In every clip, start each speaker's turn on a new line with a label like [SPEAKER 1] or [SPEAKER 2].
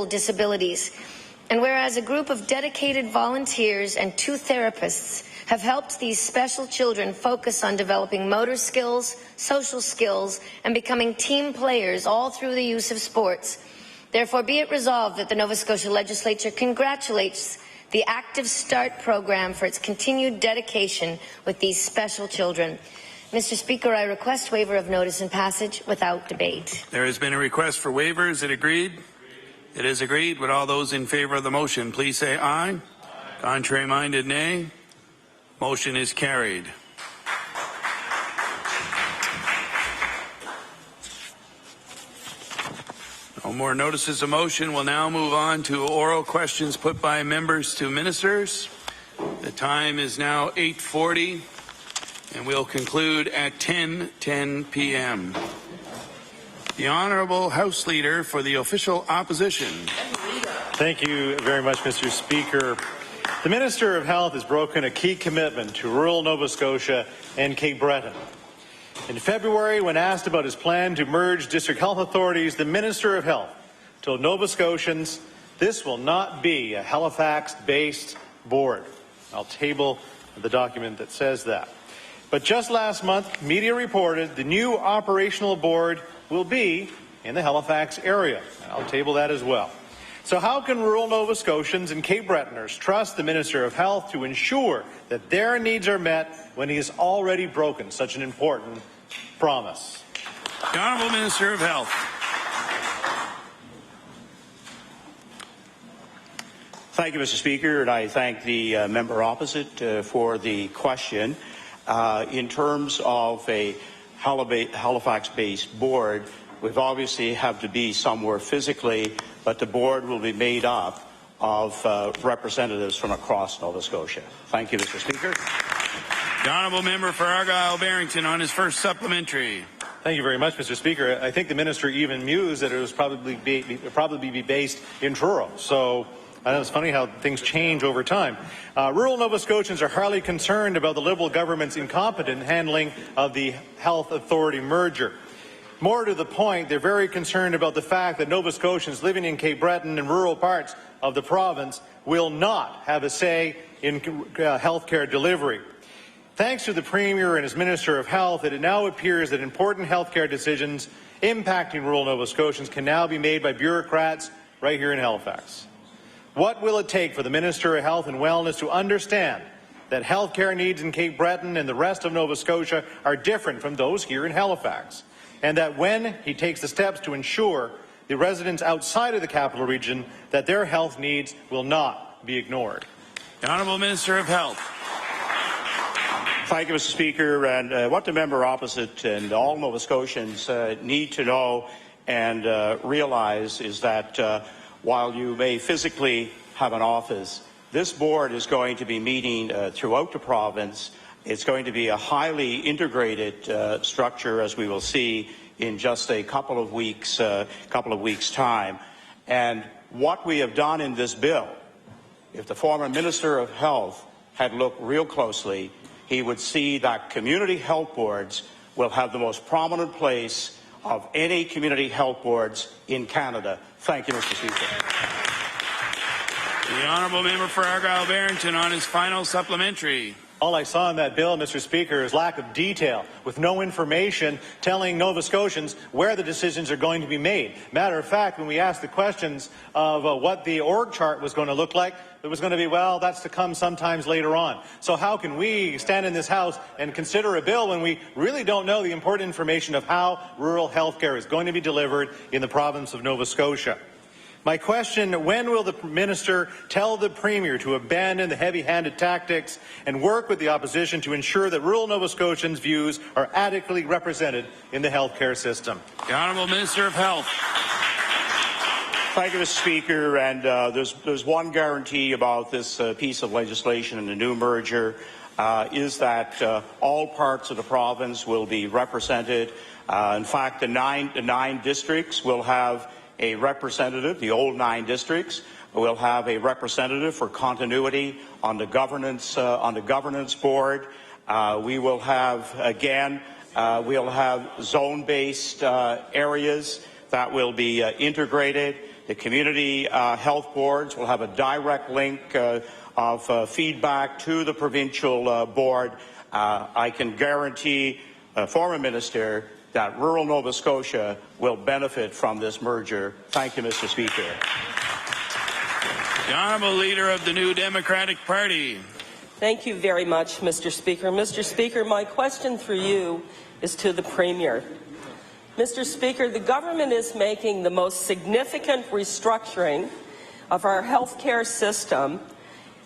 [SPEAKER 1] disabilities. And whereas a group of dedicated volunteers and 2 therapists have helped these special children focus on developing motor skills, social skills, and becoming team players all through the use of sports, therefore be it resolved that the Nova Scotia Legislature congratulates the Active Start program for its continued dedication with these special children. Mr. Speaker, I request waiver of notice and passage without debate.
[SPEAKER 2] There has been a request for waiver. Is it agreed? It is agreed. Would all those in favour of the motion please say aye. Aye. Contrary-minded, nay. Motion is carried. No more notices of motion. We'll now move on to oral questions put by members to ministers. The time is now 8:40, and we'll conclude at 10:10 p.m. The Honourable House Leader for the Official Opposition.
[SPEAKER 3] Thank you very much, Mr. Speaker. The Minister of Health has broken a key commitment to rural Nova Scotia and Cape Breton. In February, when asked about his plan to merge district health authorities, the Minister of Health told Nova Scotians this will not be a Halifax-based board. I'll table the document that says that. But just last month, media reported the new operational board will be in the Halifax area. I'll table that as well. So how can rural Nova Scotians and Cape Bretoners trust the Minister of Health to ensure that their needs are met when he has already broken such an important promise?
[SPEAKER 2] The Honourable Minister of Health.
[SPEAKER 4] Thank you, Mr. Speaker, and I thank the member opposite for the question. In terms of a Halifax-based board, we've obviously have to be somewhere physically, but the board will be made up of representatives from across Nova Scotia. Thank you, Mr. Speaker.
[SPEAKER 2] The Honourable Member for Argyle-Barrington on his first supplementary.
[SPEAKER 3] Thank you very much, Mr. Speaker. I think the minister even mused that it was probably be based in Truro. So I know it's funny how things change over time. Rural Nova Scotians are highly concerned about the Liberal government's incompetent handling of the health authority merger. More to the point, they're very concerned about the fact that Nova Scotians living in Cape Breton and rural parts of the province will not have a say in healthcare delivery. Thanks to the Premier and his Minister of Health, it now appears that important healthcare decisions impacting rural Nova Scotians can now be made by bureaucrats right here in Halifax. What will it take for the Minister of Health and Wellness to understand that healthcare needs in Cape Breton and the rest of Nova Scotia are different from those here in Halifax, and that when he takes the steps to ensure the residents outside of the capital region that their health needs will not be ignored?
[SPEAKER 2] The Honourable Minister of Health.
[SPEAKER 4] Thank you, Mr. Speaker. And what the member opposite and all Nova Scotians need to know and realize is that while you may physically have an office, this board is going to be meeting throughout the province. It's going to be a highly integrated structure, as we will see in just a couple of weeks' time. And what we have done in this bill, if the former Minister of Health had looked real closely, he would see that community health boards will have the most prominent place of any community health boards in Canada. Thank you, Mr. Speaker.
[SPEAKER 2] The Honourable Member for Argyle-Barrington on his final supplementary.
[SPEAKER 3] All I saw in that bill, Mr. Speaker, is lack of detail, with no information telling Nova Scotians where the decisions are going to be made. Matter of fact, when we asked the questions of what the org chart was going to look like, it was going to be, well, that's to come sometimes later on. So how can we stand in this House and consider a bill when we really don't know the important information of how rural health care is going to be delivered in the province of Nova Scotia? My question, when will the Minister tell the Premier to abandon the heavy-handed tactics and work with the opposition to ensure that rural Nova Scotians' views are adequately represented in the healthcare system?
[SPEAKER 2] The Honourable Minister of Health.
[SPEAKER 4] Thank you, Mr. Speaker. And there's one guarantee about this piece of legislation and the new merger is that all parts of the province will be represented. In fact, the nine districts will have a representative. The old 9 districts will have a representative for continuity on the governance board. We will have, again, we'll have zone-based areas that will be integrated. The community health boards will have a direct link of feedback to the provincial board. I can guarantee former minister that rural Nova Scotia will benefit from this merger. Thank you, Mr. Speaker.
[SPEAKER 2] The Honourable Leader of the New Democratic Party.
[SPEAKER 5] Thank you very much, Mr. Speaker. Mr. Speaker, my question for you is to the Premier. Mr. Speaker, the government is making the most significant restructuring of our health care system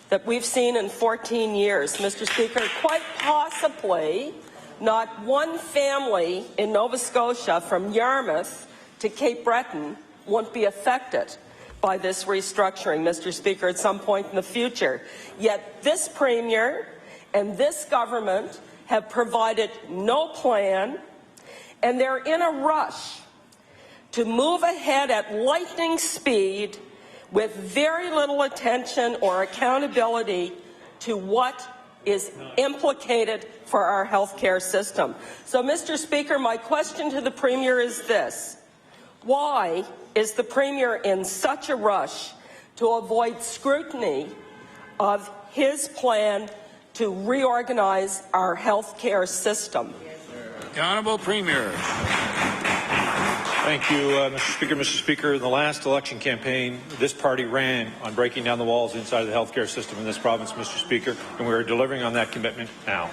[SPEAKER 5] that we've seen in 14 years. Mr. Speaker, quite possibly not one family in Nova Scotia from Yarmouth to Cape Breton won't be affected by this restructuring, Mr. Speaker, at some point in the future. Yet this Premier and this government have provided no plan, and they're in a rush to move ahead at lightning speed with very little attention or accountability to what is implicated for our health care system. So, Mr. Speaker, my question to the Premier is this. Why is the Premier in such a rush to avoid scrutiny of his plan to reorganize our health care system?
[SPEAKER 2] The Honourable Premier.
[SPEAKER 3] Thank you, Mr. Speaker. Mr. Speaker, in the last election campaign, this party ran on breaking down the walls inside the healthcare system in this province, Mr. Speaker, and we are delivering on that commitment now.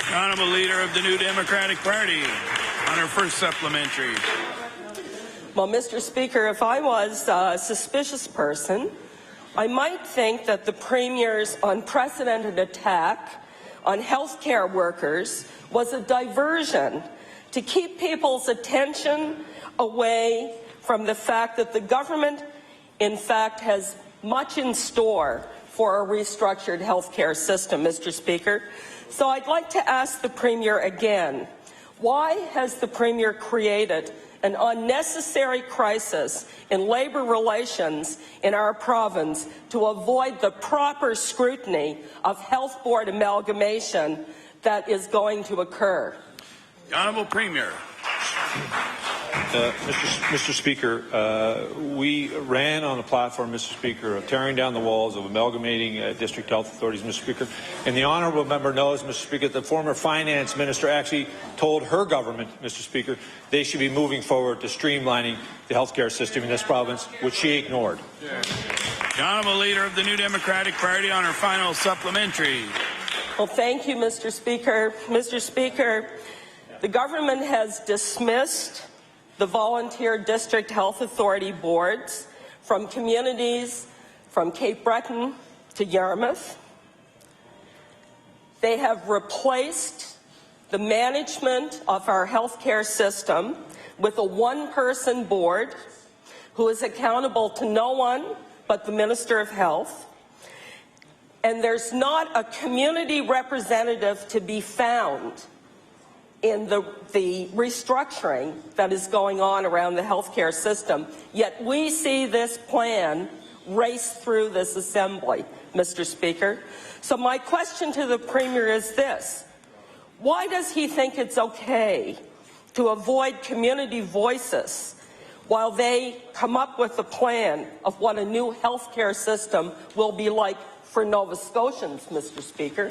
[SPEAKER 2] The Honourable Leader of the New Democratic Party on her first supplementary.
[SPEAKER 5] Well, Mr. Speaker, if I was a suspicious person, I might think that the Premier's unprecedented attack on health care workers was a diversion to keep people's attention away from the fact that the government, in fact, has much in store for a restructured health care system, Mr. Speaker. So I'd like to ask the Premier again, why has the Premier created an unnecessary crisis in labour relations in our province to avoid the proper scrutiny of health board amalgamation that is going to occur?
[SPEAKER 2] The Honourable Premier.
[SPEAKER 3] Mr. Speaker, we ran on the platform, Mr. Speaker, of tearing down the walls, of amalgamating district health authorities, Mr. Speaker. And the honourable member knows, Mr. Speaker, that the former finance minister actually told her government, Mr. Speaker, they should be moving forward to streamlining the healthcare system in this province, which she ignored.
[SPEAKER 2] The Honourable Leader of the New Democratic Party on her final supplementary.
[SPEAKER 5] Well, thank you, Mr. Speaker. Mr. Speaker, the government has dismissed the volunteer district health authority boards from communities from Cape Breton to Yarmouth. They have replaced the management of our healthcare system with a one-person board who is accountable to no one but the Minister of Health. And there's not a community representative to be found in the restructuring that is going on around the healthcare system. Yet we see this plan race through this assembly, Mr. Speaker. So my question to the Premier is this. Why does he think it's okay to avoid community voices while they come up with a plan of what a new healthcare system will be like for Nova Scotians, Mr. Speaker?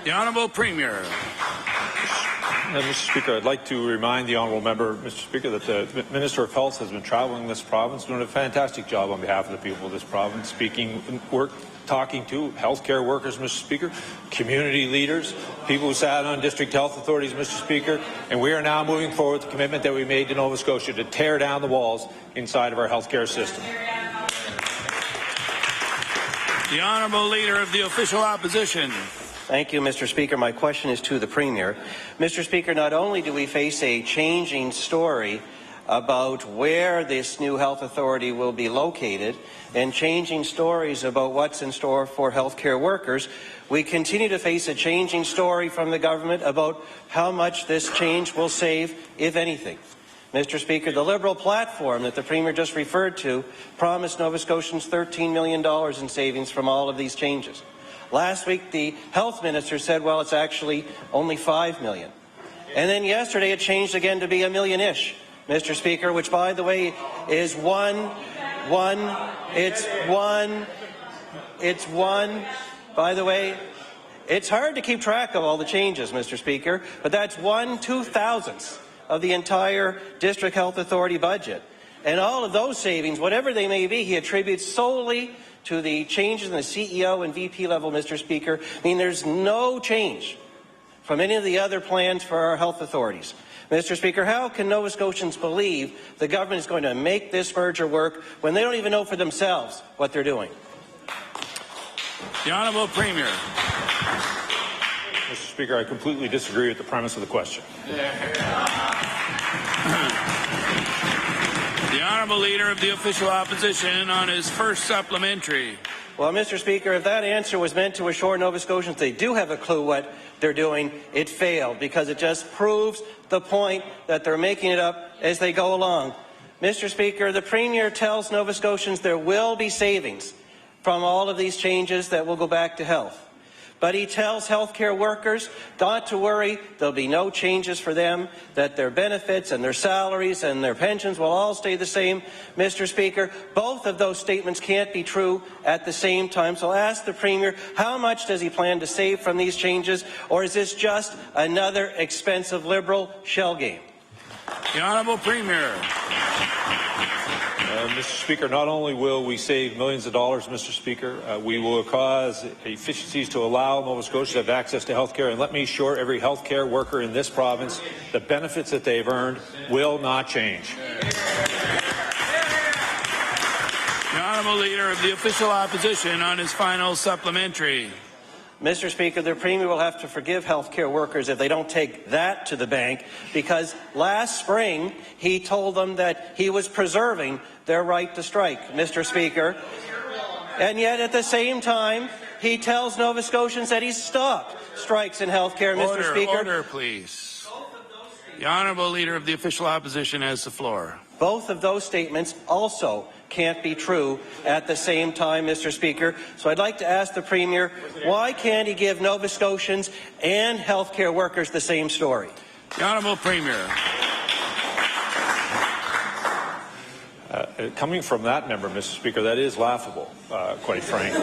[SPEAKER 2] The Honourable Premier.
[SPEAKER 3] Mr. Speaker, I'd like to remind the honourable member, Mr. Speaker, that the Minister of Health has been travelling this province, doing a fantastic job on behalf of the people of this province, talking to healthcare workers, Mr. Speaker, community leaders, people who sat on district health authorities, Mr. Speaker, and we are now moving forward with the commitment that we made to Nova Scotia to tear down the walls inside of our healthcare system.
[SPEAKER 2] The Honourable Leader of the Official Opposition.
[SPEAKER 6] Thank you, Mr. Speaker. My question is to the Premier. Mr. Speaker, not only do we face a changing story about where this new health authority will be located and changing stories about what's in store for healthcare workers, we continue to face a changing story from the government about how much this change will save, if anything. Mr. Speaker, the Liberal platform that the Premier just referred to promised Nova Scotians $13 million in savings from all of these changes. Last week, the health minister said, well, it's actually only $5 million. And then yesterday, it changed again to be $1 million-ish. Mr. Speaker, which, by the way, is by the way, it's hard to keep track of all the changes, Mr. Speaker, but that's 1/2,000th of the entire District Health Authority budget. And all of those savings, whatever they may be, he attributes solely to the changes in the CEO and VP level, Mr. Speaker. I mean, there's no change from any of the other plans for our health authorities. Mr. Speaker, how can Nova Scotians believe the government is going to make this merger work when they don't even know for themselves what they're doing?
[SPEAKER 2] The Honourable Premier.
[SPEAKER 7] Mr. Speaker, I completely disagree with the premise of the question.
[SPEAKER 2] The Honourable Leader of the Official Opposition on his first supplementary.
[SPEAKER 6] Well, Mr. Speaker, if that answer was meant to assure Nova Scotians they do have a clue what they're doing, it failed because it just proves the point that they're making it up as they go along. Mr. Speaker, the Premier tells Nova Scotians there will be savings from all of these changes that will go back to health. But he tells healthcare workers not to worry, there'll be no changes for them, that their benefits and their salaries and their pensions will all stay the same. Mr. Speaker, both of those statements can't be true at the same time. So I'll ask the Premier, how much does he plan to save from these changes, or is this just another expensive Liberal shell game?
[SPEAKER 2] The Honourable Premier.
[SPEAKER 7] Mr. Speaker, not only will we save millions of dollars, Mr. Speaker, we will cause efficiencies to allow Nova Scotia to have access to health care. And let me assure every health care worker in this province the benefits that they've earned will not change.
[SPEAKER 2] The Honourable Leader of the Official Opposition on his final supplementary.
[SPEAKER 6] Mr. Speaker, the Premier will have to forgive healthcare workers if they don't take that to the bank, because last spring he told them that he was preserving their right to strike, Mr. Speaker. And yet at the same time, he tells Nova Scotians that he's stopped strikes in healthcare, Mr. Speaker.
[SPEAKER 2] Order, please. The Honourable Leader of the Official Opposition has the floor.
[SPEAKER 6] Both of those statements also can't be true at the same time, Mr. Speaker. So I'd like to ask the Premier, why can't he give Nova Scotians and healthcare workers the same story?
[SPEAKER 2] The Honourable Premier.
[SPEAKER 7] Coming from that member, Mr. Speaker, that is laughable, quite frankly.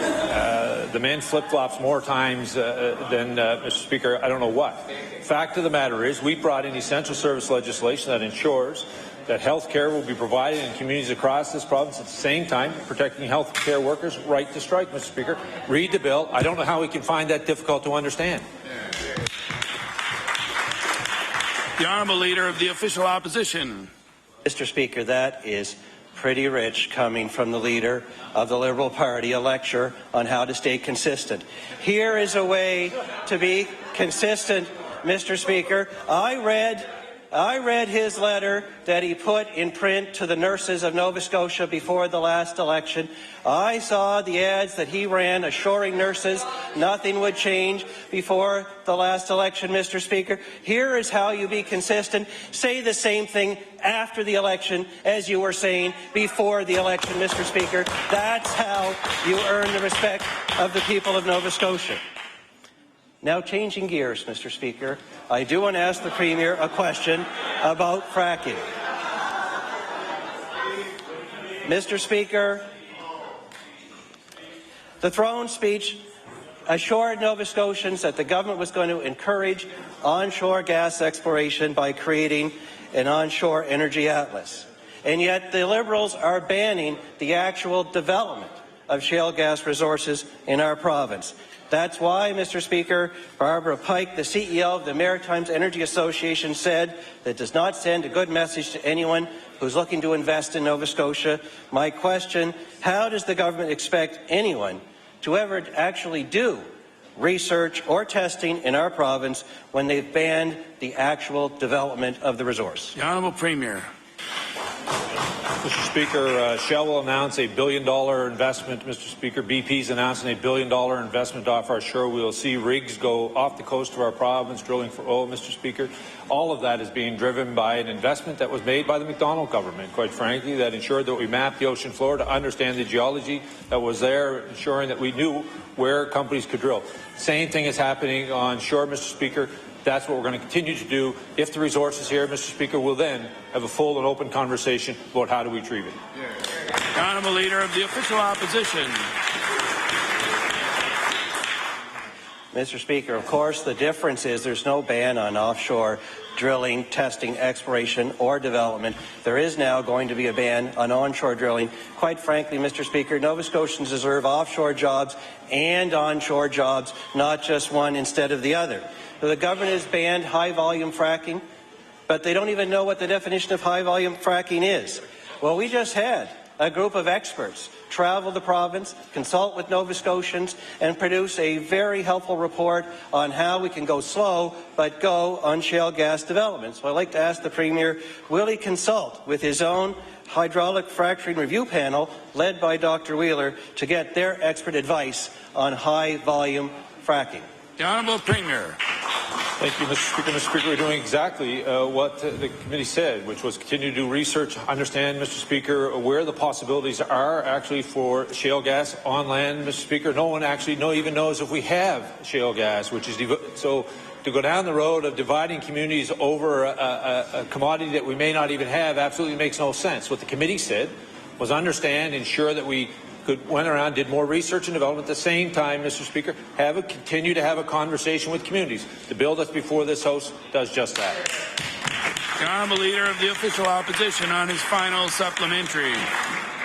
[SPEAKER 7] The man flip-flops more times than, Mr. Speaker, I don't know what. Fact of the matter is, we brought in essential service legislation that ensures that health care will be provided in communities across this province at the same time protecting health care workers' right to strike, Mr. Speaker. Read the bill. I don't know how we can find that difficult to understand.
[SPEAKER 2] The Honourable Leader of the Official Opposition.
[SPEAKER 6] Mr. Speaker, that is pretty rich coming from the leader of the Liberal Party, a lecture on how to stay consistent. Here is a way to be consistent, Mr. Speaker. I read his letter that he put in print to the nurses of Nova Scotia before the last election. I saw the ads that he ran assuring nurses nothing would change before the last election, Mr. Speaker. Here is how you be consistent. Say the same thing after the election as you were saying before the election, Mr. Speaker. That's how you earn the respect of the people of Nova Scotia. Now, changing gears, Mr. Speaker, I do want to ask the Premier a question about fracking. Mr. Speaker, the throne speech assured Nova Scotians that the government was going to encourage onshore gas exploration by creating an onshore energy atlas. And yet the Liberals are banning the actual development of shale gas resources in our province. That's why, Mr. Speaker, Barbara Pike, the CEO of the Maritimes Energy Association, said that it does not send a good message to anyone who's looking to invest in Nova Scotia. My question, how does the government expect anyone to ever actually do research or testing in our province when they've banned the actual development of the resource?
[SPEAKER 2] The Honourable Premier.
[SPEAKER 7] Mr. Speaker, Shell will announce a $1 billion investment. Mr. Speaker, BP's announcing a $1 billion investment off our shore. We will see rigs go off the coast of our province drilling for oil, Mr. Speaker. All of that is being driven by an investment that was made by the McDonald government, quite frankly, that ensured that we mapped the ocean floor to understand the geology that was there, ensuring that we knew where companies could drill. Same thing is happening on shore, Mr. Speaker. That's what we're going to continue to do. If the resource is here, Mr. Speaker, we'll then have a full and open conversation about how do we treat it.
[SPEAKER 2] The Honourable Leader of the Official Opposition.
[SPEAKER 6] Mr. Speaker, of course, the difference is there's no ban on offshore drilling, testing, exploration, or development. There is now going to be a ban on onshore drilling. Quite frankly, Mr. Speaker, Nova Scotians deserve offshore jobs and onshore jobs, not just one instead of the other. The government has banned high-volume fracking, but they don't even know what the definition of high-volume fracking is. Well, we just had a group of experts travel the province, consult with Nova Scotians, and produce a very helpful report on how we can go slow but go on shale gas development. So I'd like to ask the Premier, will he consult with his own hydraulic fracturing review panel led by Dr. Wheeler to get their expert advice on high-volume fracking?
[SPEAKER 2] The Honourable Premier.
[SPEAKER 7] Thank you, Mr. Speaker. Mr. Speaker, we're doing exactly what the committee said, which was continue to do research, understand, Mr. Speaker, where the possibilities are actually for shale gas on land, Mr. Speaker. No one actually even knows if we have shale gas, which is so. To go down the road of dividing communities over a commodity that we may not even have absolutely makes no sense. What the committee said was understand, ensure that we went around, did more research and development at the same time, Mr. Speaker, continue to have a conversation with communities. The bill that's before this House does just that.
[SPEAKER 2] The Honourable Leader of the Official Opposition on his final supplementary.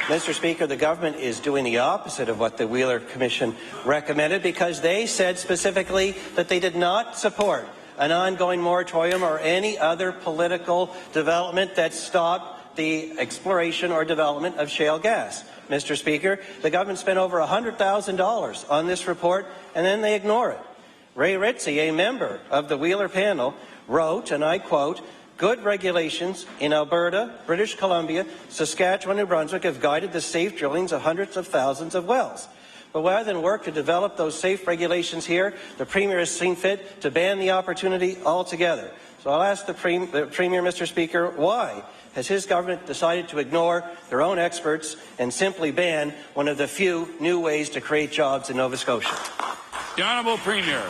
[SPEAKER 6] Mr. Speaker, the government is doing the opposite of what the Wheeler Commission recommended because they said specifically that they did not support an ongoing moratorium or any other political development that stopped the exploration or development of shale gas. Mr. Speaker, the government spent over $100,000 on this report, and then they ignore it. Ray Ritzie, a member of the Wheeler panel, wrote, and I quote, "Good regulations in Alberta, British Columbia, Saskatchewan, and New Brunswick have guided the safe drillings of hundreds of thousands of wells. But rather than work to develop those safe regulations here, the Premier has seen fit to ban the opportunity altogether." So I'll ask the Premier, Mr. Speaker, why has his government decided to ignore their own experts and simply ban one of the few new ways to create jobs in Nova Scotia?
[SPEAKER 2] The Honourable Premier.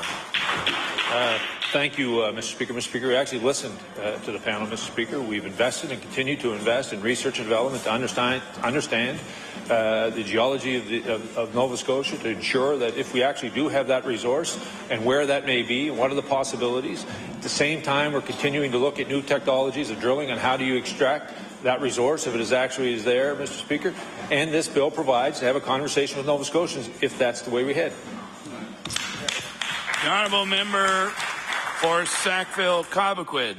[SPEAKER 7] Thank you, Mr. Speaker. Mr. Speaker, we actually listened to the panel, Mr. Speaker. We've invested and continue to invest in research and development to understand the geology of Nova Scotia, to ensure that if we actually do have that resource and where that may be, what are the possibilities. At the same time, we're continuing to look at new technologies of drilling and how do you extract that resource if it is actually there, Mr. Speaker. And this bill provides to have a conversation with Nova Scotians if that's the way we head.
[SPEAKER 2] The Honourable Member for Sackville-Cobequid.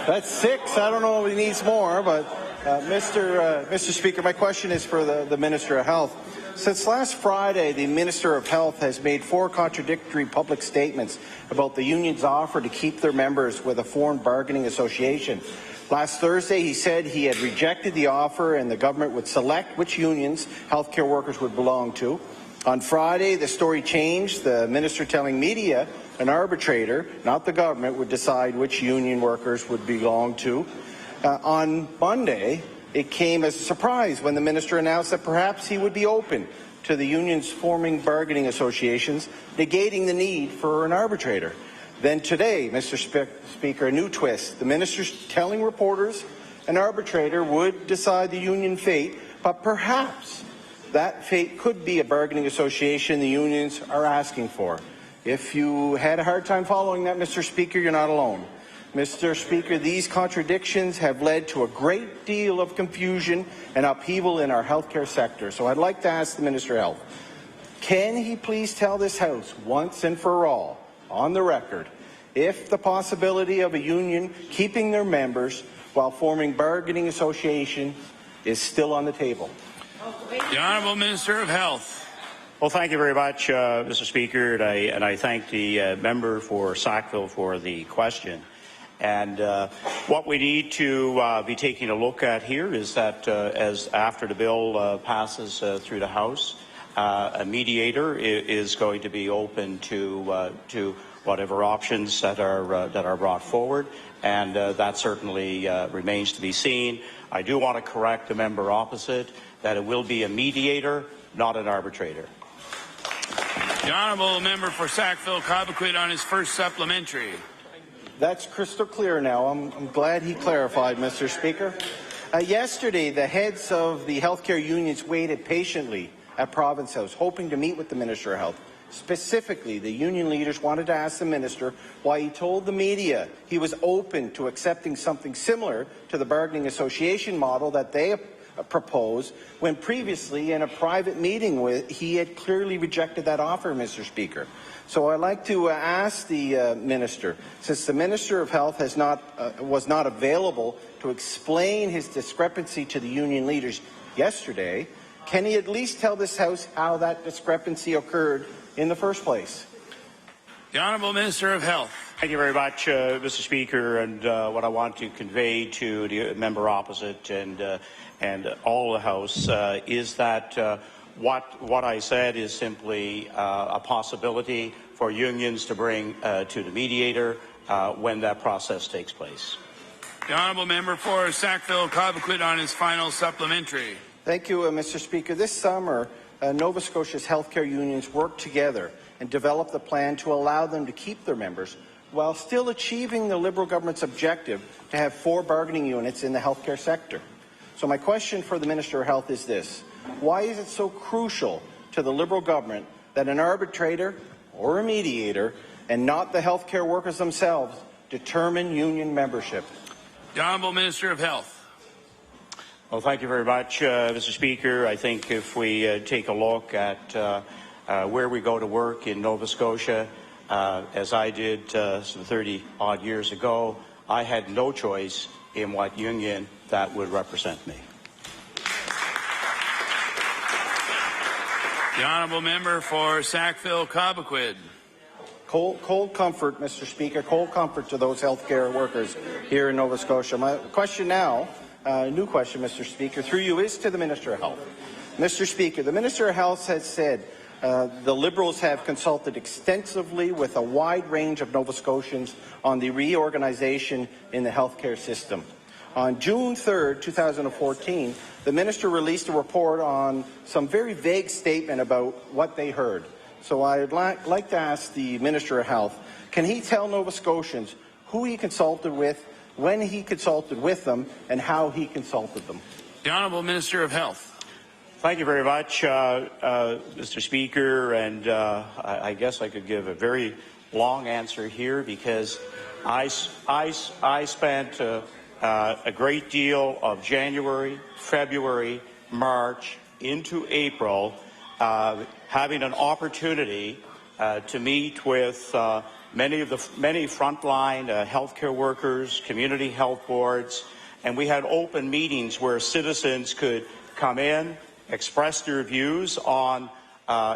[SPEAKER 8] That's 6. I don't know if he needs more, but Mr. Speaker, my question is for the Minister of Health. Since last Friday, the Minister of Health has made 4 contradictory public statements about the union's offer to keep their members with a foreign bargaining association. Last Thursday, he said he had rejected the offer and the government would select which unions healthcare workers would belong to. On Friday, the story changed, the minister telling media an arbitrator, not the government, would decide which union workers would belong to. On Monday, it came as a surprise when the minister announced that perhaps he would be open to the unions forming bargaining associations, negating the need for an arbitrator. Then today, Mr. Speaker, a new twist. The minister's telling reporters an arbitrator would decide the union fate, but perhaps that fate could be a bargaining association the unions are asking for. If you had a hard time following that, Mr. Speaker, you're not alone. Mr. Speaker, these contradictions have led to a great deal of confusion and upheaval in our healthcare sector. So I'd like to ask the Minister of Health, can he please tell this House once and for all, on the record, if the possibility of a union keeping their members while forming bargaining association is still on the table?
[SPEAKER 2] The Honourable Minister of Health.
[SPEAKER 4] Well, thank you very much, Mr. Speaker, and I thank the member for Sackville for the question. And what we need to be taking a look at here is that as after the bill passes through the House, a mediator is going to be open to whatever options that are brought forward, and that certainly remains to be seen. I do want to correct the member opposite that it will be a mediator, not an arbitrator.
[SPEAKER 2] The honourable member for Sackville-Cobequid on his first supplementary.
[SPEAKER 8] That's crystal clear now. I'm glad he clarified, Mr. Speaker. Yesterday, the heads of the healthcare unions waited patiently at Province House, hoping to meet with the Minister of Health. Specifically, the union leaders wanted to ask the minister why he told the media he was open to accepting something similar to the bargaining association model that they proposed, when previously in a private meeting he had clearly rejected that offer, Mr. Speaker. So I'd like to ask the minister, since the Minister of Health was not available to explain his discrepancy to the union leaders yesterday, can he at least tell this House how that discrepancy occurred in the first place?
[SPEAKER 2] The Honourable Minister of Health.
[SPEAKER 4] Thank you very much, Mr. Speaker. And what I want to convey to the member opposite and all the House is that what I said is simply a possibility for unions to bring to the mediator when that process takes place.
[SPEAKER 2] The honourable member for Sackville-Cobequid on his final supplementary.
[SPEAKER 8] Thank you, Mr. Speaker. This summer, Nova Scotia's healthcare unions worked together and developed a plan to allow them to keep their members while still achieving the Liberal government's objective to have 4 bargaining units in the healthcare sector. So my question for the Minister of Health is this: why is it so crucial to the Liberal government that an arbitrator or a mediator, and not the healthcare workers themselves, determine union membership?
[SPEAKER 2] The Honourable Minister of Health.
[SPEAKER 4] Well, thank you very much, Mr. Speaker. I think if we take a look at where we go to work in Nova Scotia, as I did some 30-odd years ago, I had no choice in what union that would represent me.
[SPEAKER 2] The honourable member for Sackville-Cobequid.
[SPEAKER 8] Cold comfort, Mr. Speaker, cold comfort to those healthcare workers here in Nova Scotia. My question now, new question, Mr. Speaker, through you, is to the Minister of Health. Mr. Speaker, the Minister of Health has said the Liberals have consulted extensively with a wide range of Nova Scotians on the reorganization in the healthcare system. On June 3rd, 2014, the Minister released a report on some very vague statement about what they heard. So I'd like to ask the Minister of Health, can he tell Nova Scotians who he consulted with, when he consulted with them, and how he consulted them?
[SPEAKER 2] The Honourable Minister of Health.
[SPEAKER 4] Thank you very much, Mr. Speaker, and I guess I could give a very long answer here because I spent a great deal of January, February, March into April having an opportunity to meet with many frontline healthcare workers, community health boards, and we had open meetings where citizens could come in, express their views on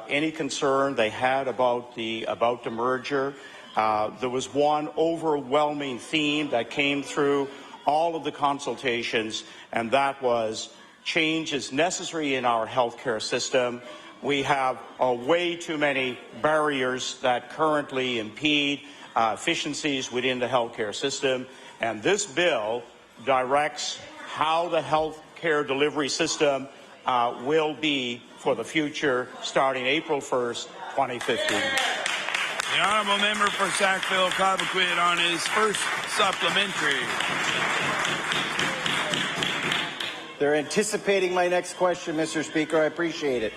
[SPEAKER 4] any concern they had about the merger. There was one overwhelming theme that came through all of the consultations, and that was change is necessary in our healthcare system. We have way too many barriers that currently impede efficiencies within the healthcare system, and this bill directs how the healthcare delivery system will be for the future starting April 1st, 2015.
[SPEAKER 2] The honourable member for Sackville-Cobequid on his first supplementary.
[SPEAKER 8] They're anticipating my next question, Mr. Speaker. I appreciate it.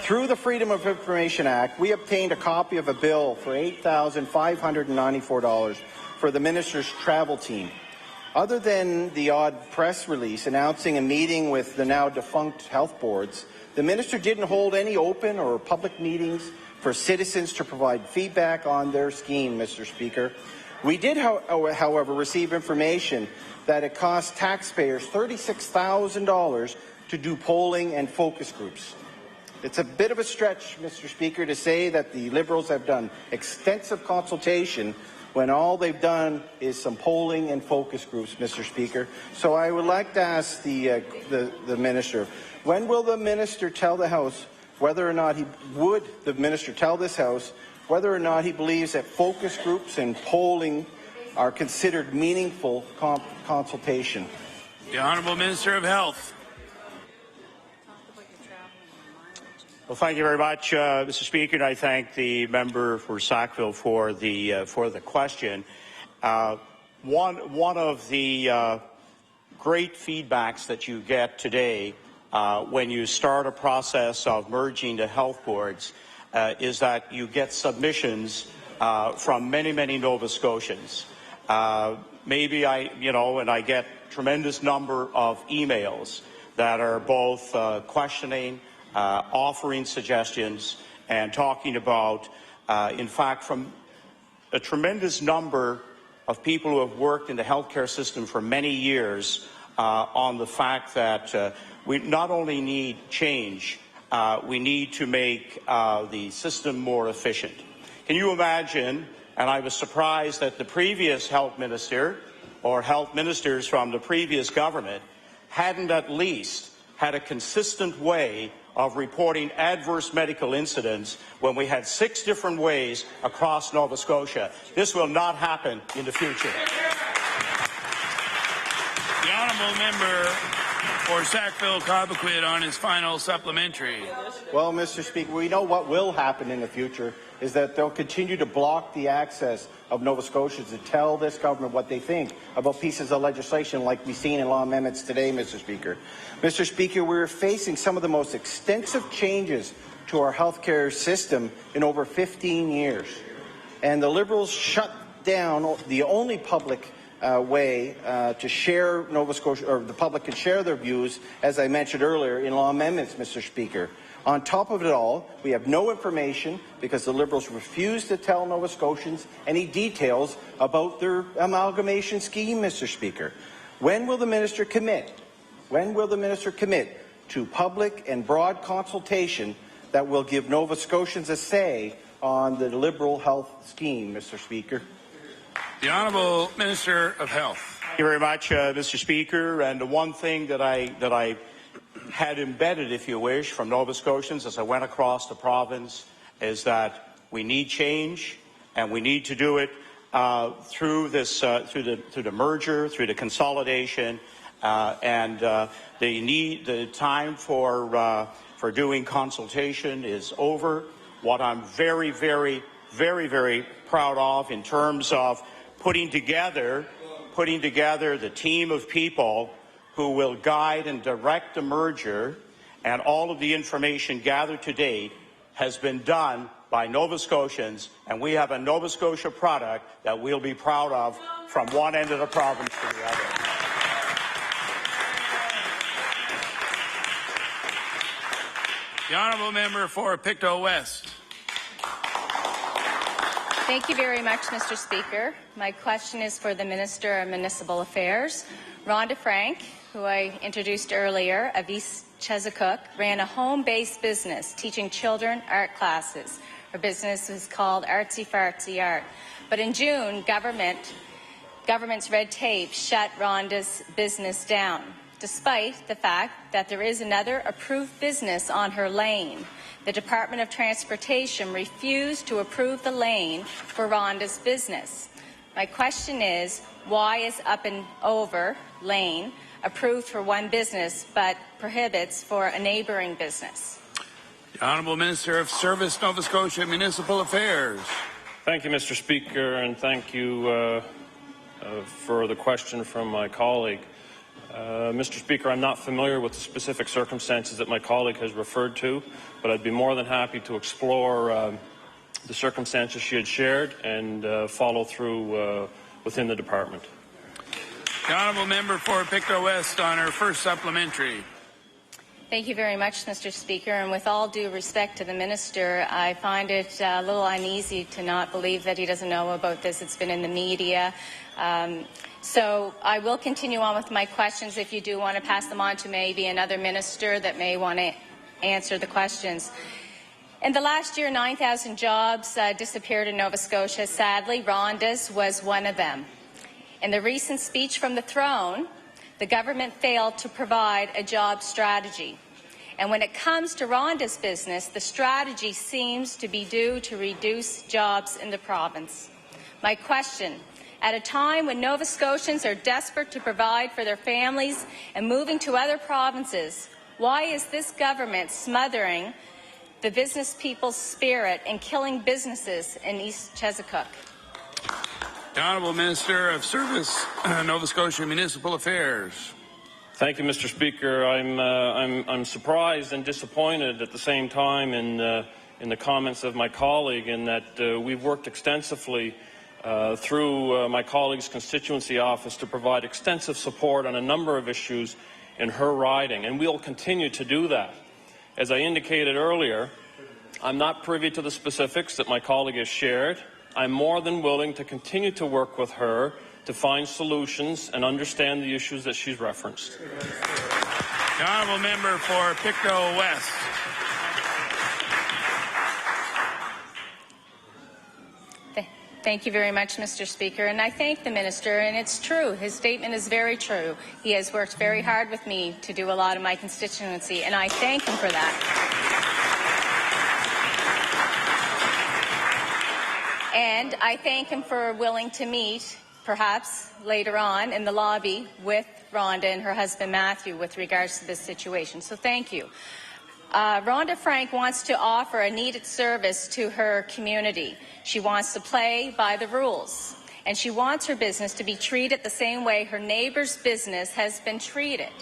[SPEAKER 8] Through the Freedom of Information Act, we obtained a copy of a bill for $8,594 for the minister's travel team. Other than the odd press release announcing a meeting with the now defunct health boards, the minister didn't hold any open or public meetings for citizens to provide feedback on their scheme, Mr. Speaker. We did, however, receive information that it cost taxpayers $36,000 to do polling and focus groups. It's a bit of a stretch, Mr. Speaker, to say that the Liberals have done extensive consultation when all they've done is some polling and focus groups, Mr. Speaker. So I would like to ask the minister, when will the minister tell the House whether or not the minister tell this House whether or not he believes that focus groups and polling are considered meaningful consultation?
[SPEAKER 2] The Honourable Minister of Health.
[SPEAKER 4] Well, thank you very much, Mr. Speaker, and I thank the member for Sackville for the question. One of the great feedbacks that you get today when you start a process of merging the health boards is that you get submissions from many Nova Scotians. Maybe I get tremendous number of emails that are both questioning, offering suggestions, and talking about, in fact, from a tremendous number of people who have worked in the healthcare system for many years on the fact that we not only need change, we need to make the system more efficient. Can you imagine, and I was surprised that the previous health minister or health ministers from the previous government hadn't at least had a consistent way of reporting adverse medical incidents when we had 6 different ways across Nova Scotia. This will not happen in the future.
[SPEAKER 2] The honourable member for Sackville-Cobequid on his final supplementary.
[SPEAKER 8] Well, Mr. Speaker, we know what will happen in the future is that they'll continue to block the access of Nova Scotians to tell this government what they think about pieces of legislation like we've seen in law amendments today, Mr. Speaker. Mr. Speaker, we're facing some of the most extensive changes to our healthcare system in over 15 years. And the Liberals shut down the only public way to share Nova Scotia, or the public can share their views, as I mentioned earlier, in law amendments, Mr. Speaker. On top of it all, we have no information because the Liberals refuse to tell Nova Scotians any details about their amalgamation scheme, Mr. Speaker. When will the minister commit? When will the minister commit to public and broad consultation that will give Nova Scotians a say on the Liberal health scheme, Mr. Speaker?
[SPEAKER 2] The Honourable Minister of Health.
[SPEAKER 4] Thank you very much, Mr. Speaker. And the one thing that I had embedded, if you wish, from Nova Scotians as I went across the province is that we need change, and we need to do it through the merger, through the consolidation, and the time for doing consultation is over. What I'm very proud of in terms of putting together the team of people who will guide and direct the merger, and all of the information gathered to date has been done by Nova Scotians, and we have a Nova Scotia product that we'll be proud of from one end of the province to the other.
[SPEAKER 2] The Honourable Member for Pictou West.
[SPEAKER 9] Thank you very much, Mr. Speaker. My question is for the Minister of Municipal Affairs. Rhonda Frank, who I introduced earlier, of East Chesapeake, ran a home-based business teaching children art classes. Her business was called Artsy Fartsy Art. But in June, government's red tape shut Rhonda's business down, despite the fact that there is another approved business on her lane. The Department of Transportation refused to approve the lane for Rhonda's business. My question is, why is Up and Over lane approved for one business but prohibits for a neighbouring business?
[SPEAKER 2] The Honourable Minister of Service, Nova Scotia Municipal Affairs.
[SPEAKER 10] Thank you, Mr. Speaker, and thank you for the question from my colleague. Mr. Speaker, I'm not familiar with the specific circumstances that my colleague has referred to, but I'd be more than happy to explore the circumstances she had shared and follow through within the department.
[SPEAKER 2] The Honourable Member for Pictou West on her first supplementary.
[SPEAKER 9] Thank you very much, Mr. Speaker. And with all due respect to the Minister, I find it a little uneasy to not believe that he doesn't know about this. It's been in the media. So I will continue on with my questions if you do want to pass them on to maybe another minister that may want to answer the questions. In the last year, 9,000 jobs disappeared in Nova Scotia. Sadly, Rhonda's was one of them. In the recent speech from the throne, the government failed to provide a job strategy. And when it comes to Rhonda's business, the strategy seems to be due to reduce jobs in the province. My question, at a time when Nova Scotians are desperate to provide for their families and moving to other provinces, why is this government smothering the business people's spirit in killing businesses in East Chesapeake?
[SPEAKER 2] The Honourable Minister of Service, Nova Scotia Municipal Affairs.
[SPEAKER 10] Thank you, Mr. Speaker. I'm surprised and disappointed at the same time in the comments of my colleague, in that we've worked extensively through my colleague's constituency office to provide extensive support on a number of issues in her riding, and we'll continue to do that. As I indicated earlier, I'm not privy to the specifics that my colleague has shared. I'm more than willing to continue to work with her to find solutions and understand the issues that she's referenced.
[SPEAKER 2] The Honourable Member for Pictou West.
[SPEAKER 9] Thank you very much, Mr. Speaker, and I thank the Minister, and it's true. His statement is very true. He has worked very hard with me to do a lot of my constituency, and I thank him for that. And I thank him for willing to meet, perhaps later on in the lobby, with Rhonda and her husband Matthew with regards to this situation. So thank you. Rhonda Frank wants to offer a needed service to her community. She wants to play by the rules, and she wants her business to be treated the same way her neighbor's business has been treated.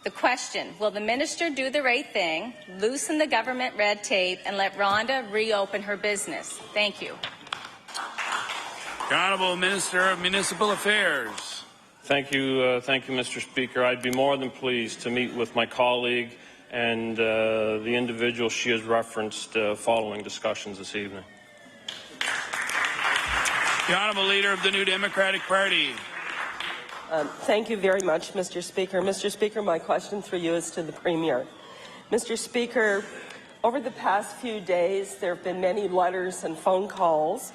[SPEAKER 9] The question, will the minister do the right thing, loosen the government red tape, and let Rhonda reopen her business? Thank you.
[SPEAKER 2] The Honourable Minister of Municipal Affairs.
[SPEAKER 10] Thank you, Mr. Speaker. I'd be more than pleased to meet with my colleague and the individual she has referenced following discussions this evening.
[SPEAKER 2] The Honourable Leader of the New Democratic Party.
[SPEAKER 5] Thank you very much, Mr. Speaker. Mr. Speaker, my question for you is to the Premier. Mr. Speaker, over the past few days, there have been many letters and phone calls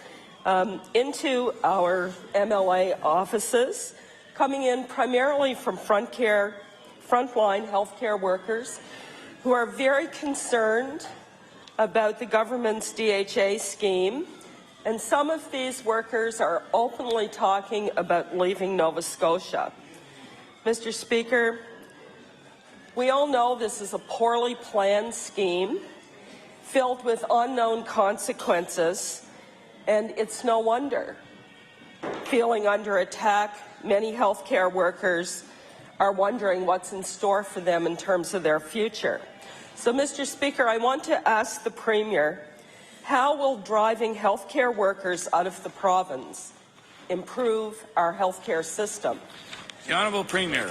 [SPEAKER 5] into our MLA offices, coming in primarily from frontline healthcare workers who are very concerned about the government's DHA scheme. And some of these workers are openly talking about leaving Nova Scotia. Mr. Speaker, we all know this is a poorly planned scheme filled with unknown consequences, and it's no wonder. Feeling under attack, many healthcare workers are wondering what's in store for them in terms of their future. So, Mr. Speaker, I want to ask the Premier, how will driving healthcare workers out of the province improve our healthcare system?
[SPEAKER 2] The Honourable Premier.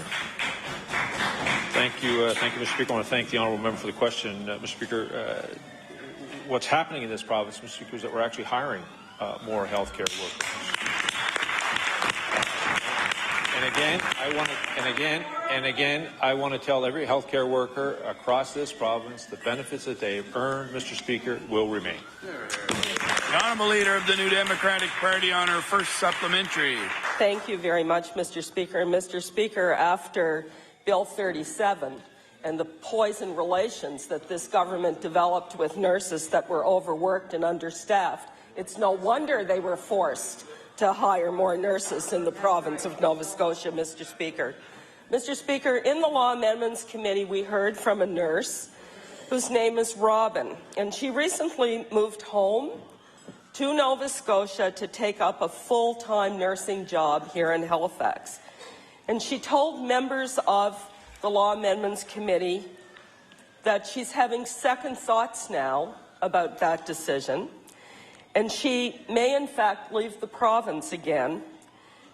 [SPEAKER 7] Thank you, Mr. Speaker. I want to thank the Honourable Member for the question. Mr. Speaker, what's happening in this province, Mr. Speaker, is that we're actually hiring more healthcare workers. And again, I want to tell every healthcare worker across this province the benefits that they have earned, Mr. Speaker, will remain.
[SPEAKER 2] The Honourable Leader of the New Democratic Party on her first supplementary.
[SPEAKER 5] Thank you very much, Mr. Speaker. And Mr. Speaker, after Bill 37 and the poison relations that this government developed with nurses that were overworked and understaffed, it's no wonder they were forced to hire more nurses in the province of Nova Scotia, Mr. Speaker. Mr. Speaker, in the Law Amendments Committee, we heard from a nurse whose name is Robin, and she recently moved home to Nova Scotia to take up a full-time nursing job here in Halifax. And she told members of the Law Amendments Committee that she's having second thoughts now about that decision, and she may in fact leave the province again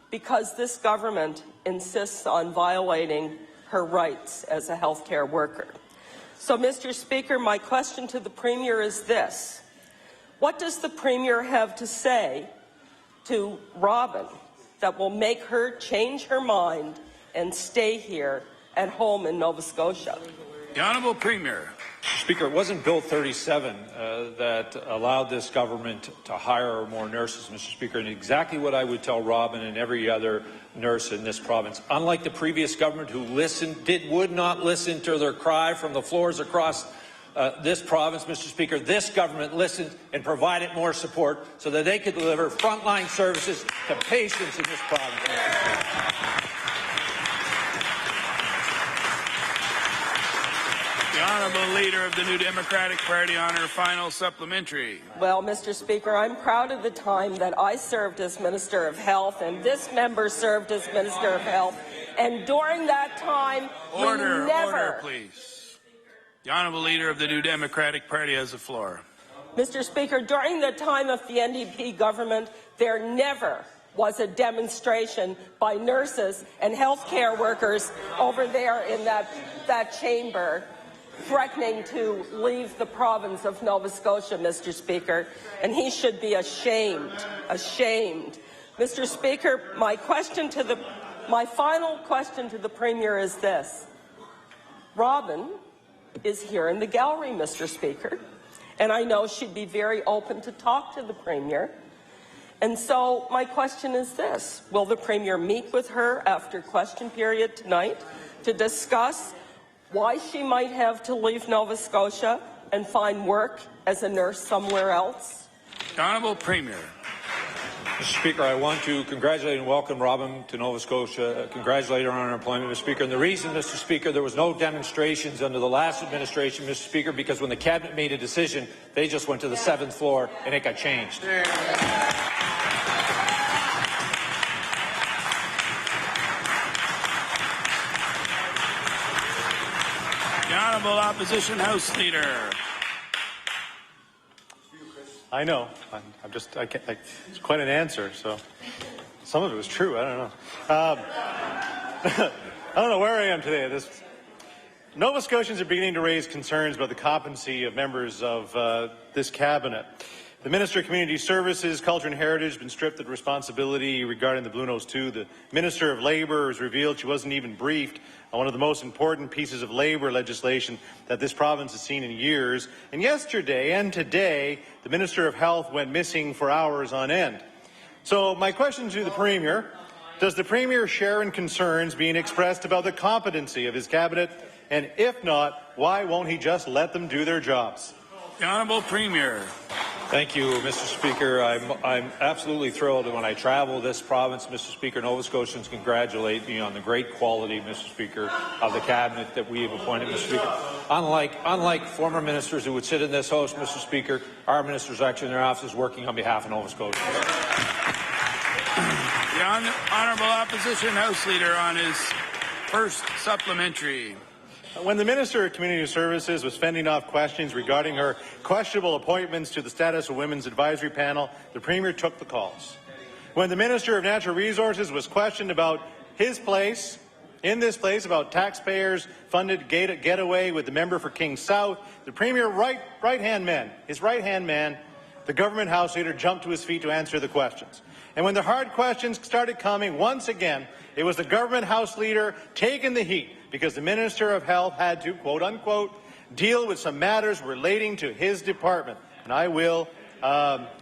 [SPEAKER 5] because this government insists on violating her rights as a healthcare worker. So, Mr. Speaker, my question to the Premier is this. What does the Premier have to say to Robin that will make her change her mind and stay here at home in Nova Scotia?
[SPEAKER 2] The Honourable Premier.
[SPEAKER 7] Speaker, it wasn't Bill 37 that allowed this government to hire more nurses, Mr. Speaker, and exactly what I would tell Robin and every other nurse in this province. Unlike the previous government who would not listen to their cry from the floors across this province, Mr. Speaker, this government listened and provided more support so that they could deliver frontline services to patients in this province.
[SPEAKER 2] The Honourable Leader of the New Democratic Party on her final supplementary.
[SPEAKER 5] Well, Mr. Speaker, I'm proud of the time that I served as Minister of Health and this member served as Minister of Health. And during that time,
[SPEAKER 2] Order, please. The Honourable Leader of the New Democratic Party has the floor.
[SPEAKER 5] Mr. Speaker, during the time of the NDP government, there never was a demonstration by nurses and healthcare workers over there in that chamber threatening to leave the province of Nova Scotia, Mr. Speaker, and he should be ashamed, ashamed. Mr. Speaker, my final question to the Premier is this. Robin is here in the gallery, Mr. Speaker, and I know she'd be very open to talk to the Premier. And so my question is this. Will the Premier meet with her after question period tonight to discuss why she might have to leave Nova Scotia and find work as a nurse somewhere else?
[SPEAKER 2] The Honourable Premier.
[SPEAKER 7] Mr. Speaker, I want to congratulate and welcome Robin to Nova Scotia, congratulate her on her employment, Mr. Speaker. And the reason, Mr. Speaker, there was no demonstrations under the last administration, Mr. Speaker, because when the Cabinet made a decision, they just went to the 7th floor and it got changed.
[SPEAKER 2] The Honourable Opposition House Leader.
[SPEAKER 3] I know. It's quite an answer. So some of it was true. I don't know. I don't know where I am today. Nova Scotians are beginning to raise concerns about the competency of members of this cabinet. The Minister of Community Services, Culture and Heritage has been stripped of responsibility regarding the Blue Nose 2. The Minister of Labour has revealed she wasn't even briefed on one of the most important pieces of labour legislation that this province has seen in years. And yesterday and today, the Minister of Health went missing for hours on end. So my question to the Premier, does the Premier share in concerns being expressed about the competency of his cabinet? And if not, why won't he just let them do their jobs?
[SPEAKER 2] The Honourable Premier.
[SPEAKER 7] Thank you, Mr. Speaker. I'm absolutely thrilled when I travel this province, Mr. Speaker. Nova Scotians congratulate me on the great quality, Mr. Speaker, of the cabinet that we have appointed, Mr. Speaker. Unlike former ministers who would sit in this House, Mr. Speaker, our ministers are actually in their offices working on behalf of Nova Scotia.
[SPEAKER 2] The Honourable Opposition House Leader on his first supplementary.
[SPEAKER 3] When the Minister of Community Services was fending off questions regarding her questionable appointments to the Status of Women's Advisory Panel, the Premier took the calls. When the Minister of Natural Resources was questioned about his place, in this place, about taxpayers funded getaway with the member for King South, the Premier right-hand man, the government House Leader jumped to his feet to answer the questions. And when the hard questions started coming once again, it was the government House Leader taking the heat because the Minister of Health had to, quote-unquote, deal with some matters relating to his department. And I will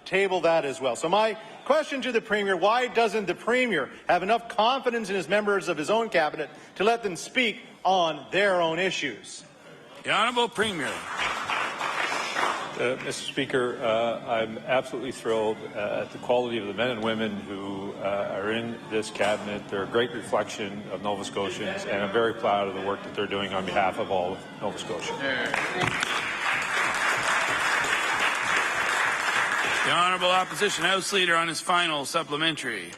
[SPEAKER 3] table that as well. So my question to the Premier, why doesn't the Premier have enough confidence in his members of his own cabinet to let them speak on their own issues?
[SPEAKER 2] The Honourable Premier.
[SPEAKER 7] Mr. Speaker, I'm absolutely thrilled at the quality of the men and women who are in this cabinet. They're a great reflection of Nova Scotians, and I'm very proud of the work that they're doing on behalf of all of Nova Scotia.
[SPEAKER 2] The Honourable Opposition House Leader on his final supplementary.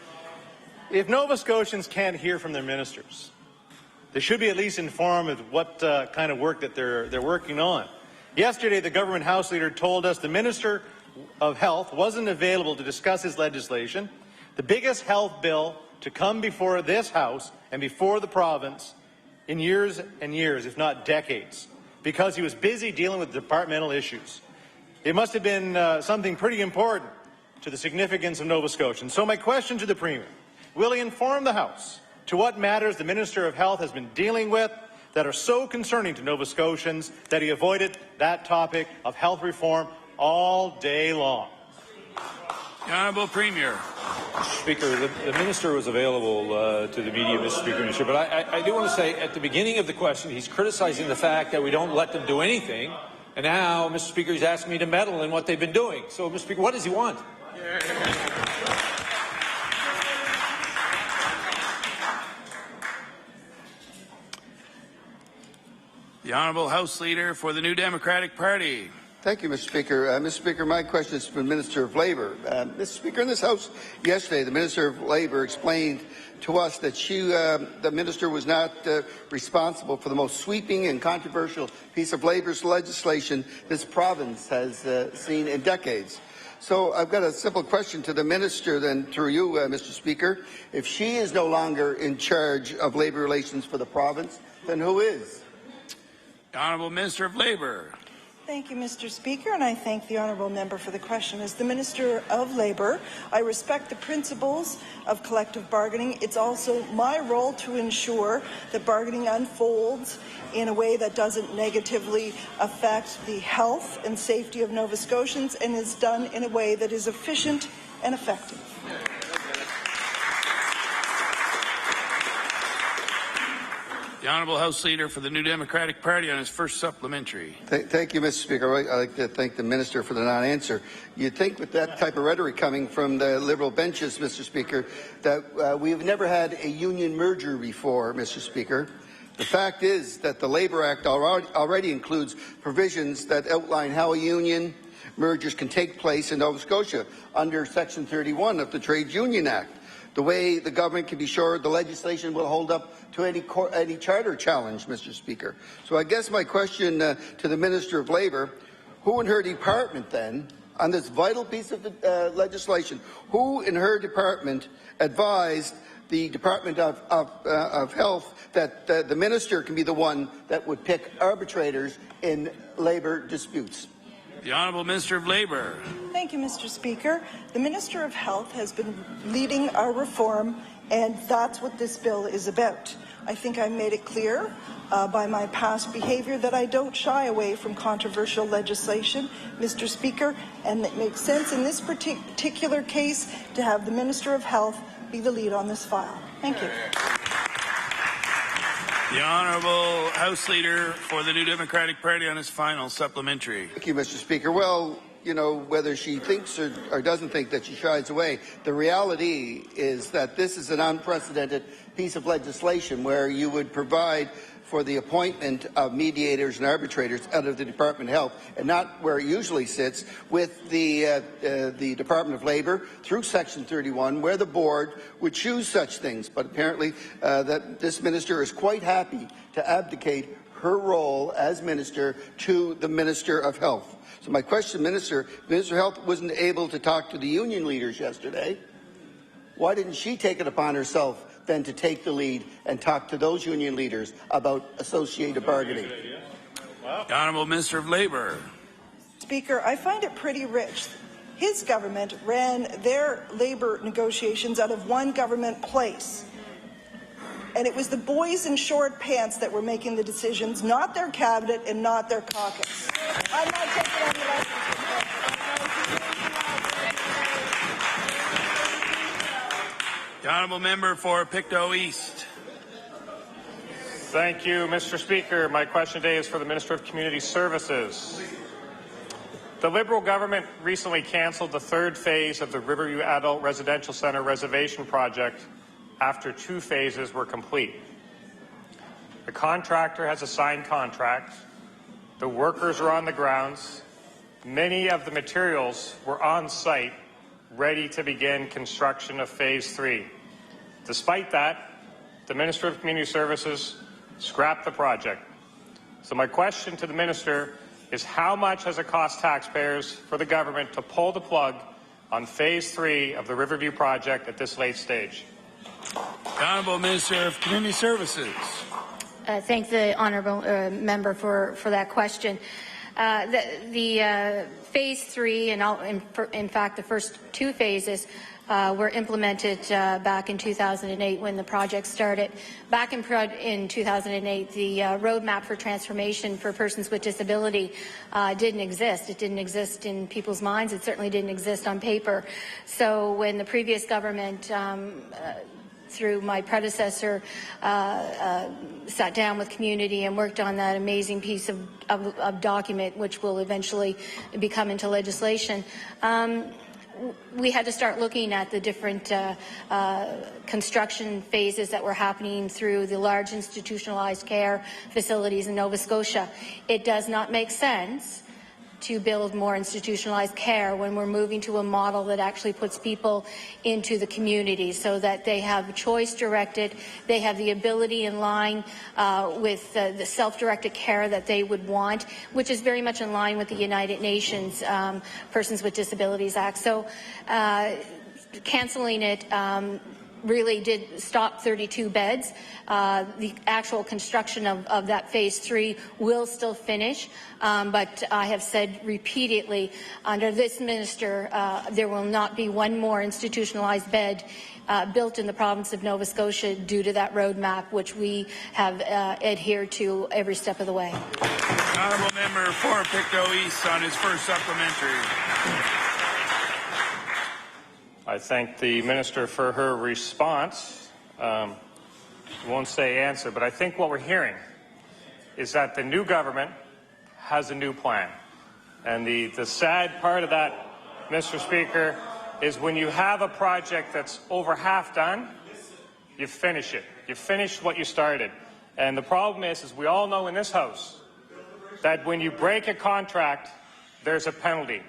[SPEAKER 3] If Nova Scotians can't hear from their ministers, they should be at least informed of what kind of work that they're working on. Yesterday, the government House Leader told us the Minister of Health wasn't available to discuss his legislation, the biggest health bill to come before this House and before the province in years and years, if not decades, because he was busy dealing with departmental issues. It must have been something pretty important to the significance of Nova Scotians. So my question to the Premier, will he inform the House to what matters the Minister of Health has been dealing with that are so concerning to Nova Scotians that he avoided that topic of health reform all day long?
[SPEAKER 2] The Honourable Premier.
[SPEAKER 7] Mr. Speaker, the Minister was available to the media, Mr. Speaker, but I do want to say at the beginning of the question he's criticizing the fact that we don't let them do anything, and now, Mr. Speaker, he's asking me to meddle in what they've been doing. So, Mr. Speaker, what does he want?
[SPEAKER 2] The Honourable House Leader for the New Democratic Party.
[SPEAKER 11] Thank you, Mr. Speaker. Mr. Speaker, my question is for the Minister of Labour. Mr. Speaker, in this House yesterday, the Minister of Labour explained to us that the Minister was not responsible for the most sweeping and controversial piece of labour legislation this province has seen in decades. So I've got a simple question to the Minister then, through you, Mr. Speaker. If she is no longer in charge of labour relations for the province, then who is?
[SPEAKER 2] The Honourable Minister of Labour.
[SPEAKER 12] Thank you, Mr. Speaker, and I thank the honourable member for the question. As the Minister of Labour, I respect the principles of collective bargaining. It's also my role to ensure that bargaining unfolds in a way that doesn't negatively affect the health and safety of Nova Scotians and is done in a way that is efficient and effective.
[SPEAKER 2] The Honourable House Leader for the New Democratic Party on his first supplementary.
[SPEAKER 11] Thank you, Mr. Speaker. I'd like to thank the Minister for the non-answer. You'd think with that type of rhetoric coming from the Liberal benches, Mr. Speaker, that we've never had a union merger before, Mr. Speaker. The fact is that the Labour Act already includes provisions that outline how a union mergers can take place in Nova Scotia under Section 31 of the Trades Union Act. The way the government can be sure the legislation will hold up to any charter challenge, Mr. Speaker. So I guess my question to the Minister of Labour, who in her department then, on this vital piece of legislation, who in her department advised the Department of Health that the Minister can be the one that would pick arbitrators in labour disputes?
[SPEAKER 2] The Honourable Minister of Labour.
[SPEAKER 12] Thank you, Mr. Speaker. The Minister of Health has been leading our reform, and that's what this bill is about. I think I made it clear by my past behaviour that I don't shy away from controversial legislation, Mr. Speaker, and it makes sense in this particular case to have the Minister of Health be the lead on this file. Thank you.
[SPEAKER 2] The Honourable House Leader for the New Democratic Party on his final supplementary.
[SPEAKER 11] Thank you, Mr. Speaker. Well, you know, whether she thinks or doesn't think that she shies away, the reality is that this is an unprecedented piece of legislation where you would provide for the appointment of mediators and arbitrators out of the Department of Health, and not where it usually sits with the Department of Labour through Section 31, where the board would choose such things. But apparently that this minister is quite happy to abdicate her role as minister to the Minister of Health. So my question, Minister of Health wasn't able to talk to the union leaders yesterday. Why didn't she take it upon herself then to take the lead and talk to those union leaders about associated bargaining?
[SPEAKER 2] The Honourable Minister of Labour.
[SPEAKER 12] Speaker, I find it pretty rich. His government ran their labour negotiations out of one government place. And it was the boys in short pants that were making the decisions, not their cabinet and not their caucus. I'm not taking any lessons.
[SPEAKER 2] The Honourable Member for Pictou East.
[SPEAKER 10] Thank you, Mr. Speaker. My question today is for the Minister of Community Services. The Liberal government recently cancelled the third phase of the Riverview Adult Residential Centre reservation project after 2 phases were complete. The contractor has a signed contract. The workers are on the grounds. Many of the materials were on site, ready to begin construction of Phase 3. Despite that, the Minister of Community Services scrapped the project. So my question to the Minister is, how much has it cost taxpayers for the government to pull the plug on Phase 3 of the Riverview project at this late stage?
[SPEAKER 2] The Honourable Minister of Community Services.
[SPEAKER 13] Thank the honourable member for that question. The Phase 3, and in fact the first 2 phases, were implemented back in 2008 when the project started. Back in 2008, the roadmap for transformation for persons with disability didn't exist. It didn't exist in people's minds. It certainly didn't exist on paper. So when the previous government through my predecessor, sat down with community and worked on that amazing piece of document, which will eventually become into legislation. we had to start looking at the different construction phases that were happening through the large institutionalized care facilities in Nova Scotia. It does not make sense to build more institutionalized care when we're moving to a model that actually puts people into the community so that they have choice directed, they have the ability in line with the self-directed care that they would want, which is very much in line with the United Nations Persons with Disabilities Act. So cancelling it really did stop 32 beds. The actual construction of that phase 3 will still finish, but I have said repeatedly under this minister there will not be one more institutionalized bed built in the province of Nova Scotia due to that roadmap, which we have adhered to every step of the way.
[SPEAKER 2] Honourable Member for Pictou East on his first supplementary.
[SPEAKER 10] I thank the minister for her response. I won't say answer, but I think what we're hearing is that the new government has a new plan. And the sad part of that, Mr. Speaker, is when you have a project that's over half done, you finish it. You finish what you started. And the problem is we all know in this House that when you break a contract, there's a penalty.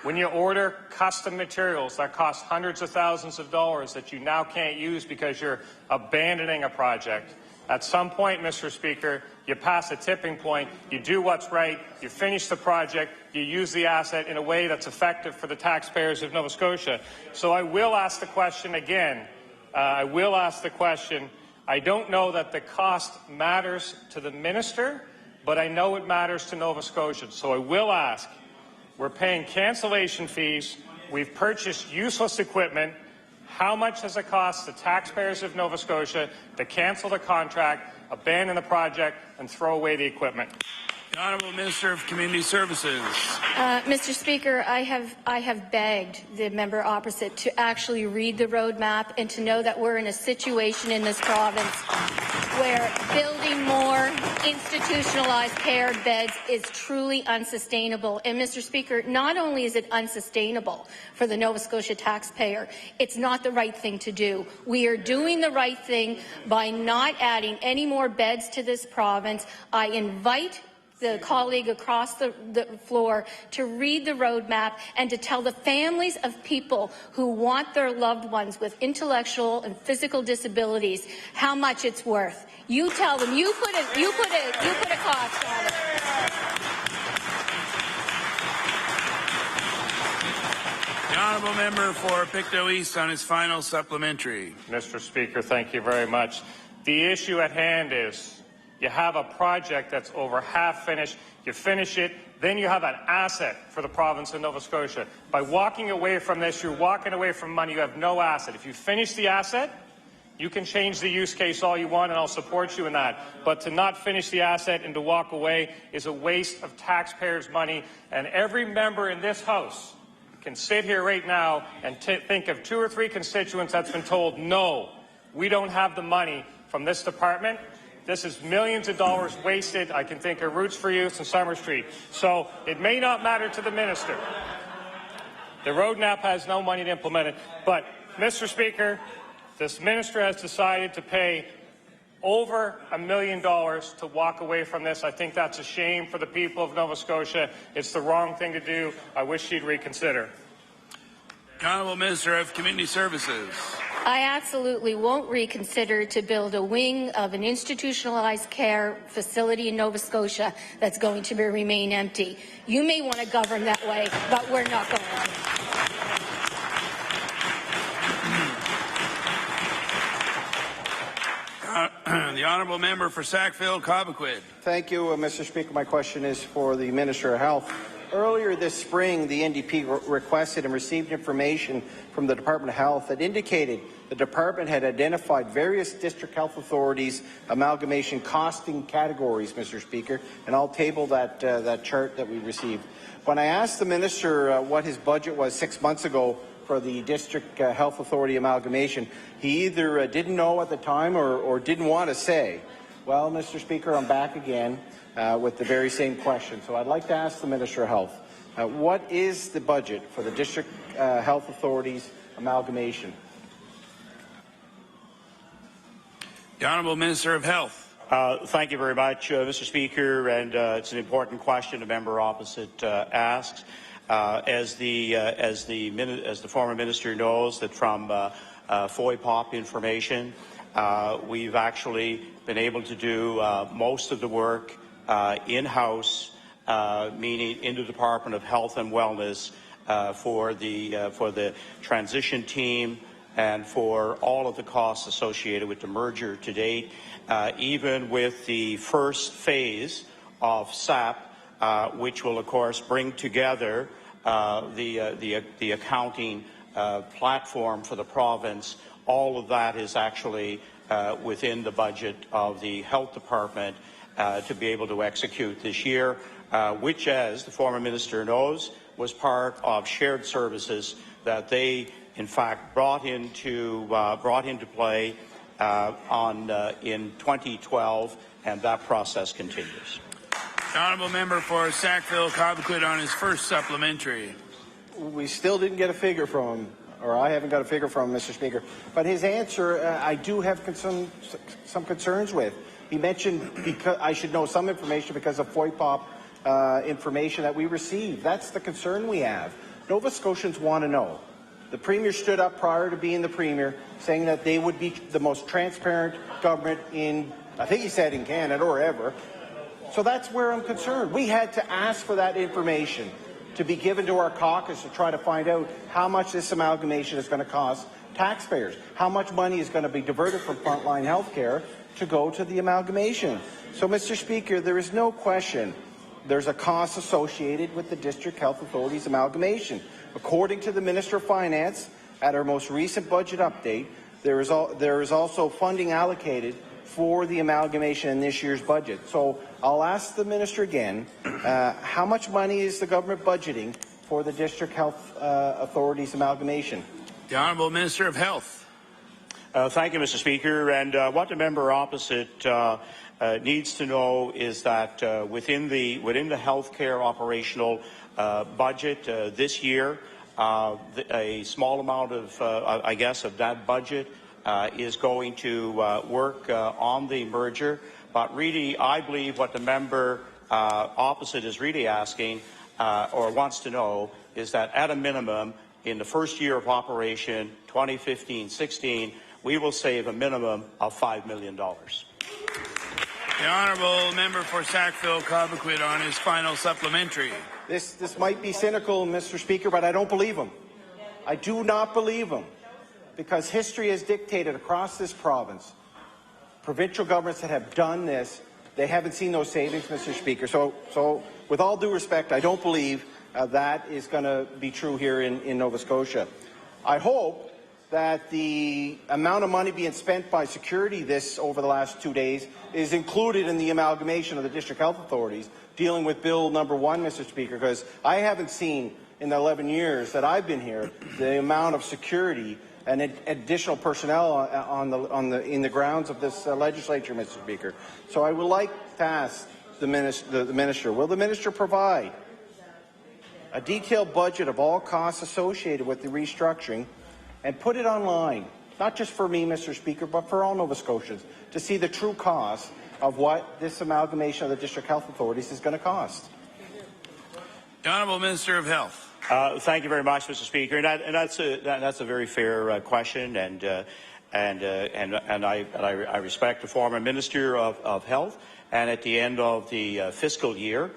[SPEAKER 10] When you order custom materials that cost hundreds of thousands of dollars that you now can't use because you're abandoning a project, at some point, Mr. Speaker, you pass a tipping point, you do what's right, you finish the project, you use the asset in a way that's effective for the taxpayers of Nova Scotia. So I will ask the question again. I will ask the question. I don't know that the cost matters to the minister, but I know it matters to Nova Scotians. So I will ask. We're paying cancellation fees. We've purchased useless equipment. How much does it cost the taxpayers of Nova Scotia to cancel the contract, abandon the project, and throw away the equipment?
[SPEAKER 2] The Honourable Minister of Community Services.
[SPEAKER 13] Mr. Speaker, I have begged the member opposite to actually read the roadmap and to know that we're in a situation in this province where building more institutionalized care beds is truly unsustainable. And, Mr. Speaker, not only is it unsustainable for the Nova Scotia taxpayer, it's not the right thing to do. We are doing the right thing by not adding any more beds to this province. I invite the colleague across the floor to read the roadmap and to tell the families of people who want their loved ones with intellectual and physical disabilities how much it's worth. You tell them. You put a cost on it.
[SPEAKER 2] The Honourable Member for Pictou East on his final supplementary.
[SPEAKER 10] Mr. Speaker, thank you very much. The issue at hand is you have a project that's over half finished, you finish it, then you have an asset for the province of Nova Scotia. By walking away from this, you're walking away from money, you have no asset. If you finish the asset, you can change the use case all you want, and I'll support you in that. But to not finish the asset and to walk away is a waste of taxpayers' money, and every member in this House can sit here right now and think of 2 or 3 constituents that's been told, no, we don't have the money from this department. This is millions of dollars wasted. I can think of Roots for Youth and Summer Street. So it may not matter to the minister. The roadmap has no money to implement it. But, Mr. Speaker, this minister has decided to pay over $1 million to walk away from this. I think that's a shame for the people of Nova Scotia. It's the wrong thing to do. I wish she'd reconsider.
[SPEAKER 2] The Honourable Minister of Community Services.
[SPEAKER 13] I absolutely won't reconsider to build a wing of an institutionalized care facility in Nova Scotia that's going to remain empty. You may want to govern that way, but we're not going to.
[SPEAKER 2] The Honourable Member for Sackville-Cobequid.
[SPEAKER 8] Thank you, Mr. Speaker. My question is for the Minister of Health. Earlier this spring, the NDP requested and received information from the Department of Health that indicated the department had identified various district health authorities' amalgamation costing categories, Mr. Speaker, and I'll table that chart that we received. When I asked the minister what his budget was 6 months ago for the district health authority amalgamation, he either didn't know at the time or didn't want to say. Well, Mr. Speaker, I'm back again with the very same question. So I'd like to ask the Minister of Health, What is the budget for the District Health Authorities amalgamation?
[SPEAKER 2] The Honourable Minister of Health.
[SPEAKER 4] Thank you very much, Mr. Speaker, and it's an important question the member opposite asks. As the former minister knows, that from FOIPOP information, we've actually been able to do most of the work in-house, meaning in the Department of Health and Wellness, for the transition team and for all of the costs associated with the merger to date. Even with the first phase of SAP, which will of course bring together the accounting platform for the province, all of that is actually within the budget of the Health Department to be able to execute this year, which, as the former minister knows, was part of shared services that they in fact brought into play in 2012, and that process continues.
[SPEAKER 2] The Honourable Member for Sackville-Cobequid on his first supplementary.
[SPEAKER 8] We still didn't get a figure from him, or I haven't got a figure from him, Mr. Speaker. But his answer, I do have some concerns with. He mentioned because I should know some information because of FOIPOP information that we received. That's the concern we have. Nova Scotians want to know. The Premier stood up prior to being the Premier saying that they would be the most transparent government in, I think he said in Canada or ever. So that's where I'm concerned. We had to ask for that information to be given to our caucus to try to find out how much this amalgamation is going to cost taxpayers, how much money is going to be diverted from frontline health care to go to the amalgamation. So, Mr. Speaker, there is no question there's a cost associated with the District Health Authorities amalgamation. According to the Minister of Finance, at our most recent budget update, there is also funding allocated for the amalgamation in this year's budget. So I'll ask the Minister again, how much money is the government budgeting for the District Health Authorities amalgamation?
[SPEAKER 2] The Honourable Minister of Health.
[SPEAKER 4] Thank you, Mr. Speaker. And what the member opposite needs to know is that within the healthcare operational budget this year, a small amount of, I guess, of that budget is going to work on the merger. But really, I believe what the member opposite is really asking or wants to know is that at a minimum, in the first year of operation, 2015-16, we will save a minimum of $5 million.
[SPEAKER 2] The Honourable Member for Sackville-Cobequid on his final supplementary.
[SPEAKER 8] This might be cynical, Mr. Speaker, but I don't believe him. I do not believe him, because history has dictated across this province, provincial governments that have done this, they haven't seen those savings, Mr. Speaker. So with all due respect, I don't believe that is going to be true here in Nova Scotia. I hope that the amount of money being spent by security over the last 2 days is included in the amalgamation of the District Health Authorities, dealing with Bill number 1, Mr. Speaker, because I haven't seen in the 11 years that I've been here the amount of security and additional personnel in the grounds of this legislature, Mr. Speaker. So I would like to ask the minister, will the minister provide a detailed budget of all costs associated with the restructuring and put it online, not just for me, Mr. Speaker, but for all Nova Scotians, to see the true cost of what this amalgamation of the District Health Authorities is going to cost?
[SPEAKER 2] The Honourable Minister of Health.
[SPEAKER 4] Thank you very much, Mr. Speaker. And that's a very fair question, and I respect the former Minister of Health. And at the end of the fiscal year,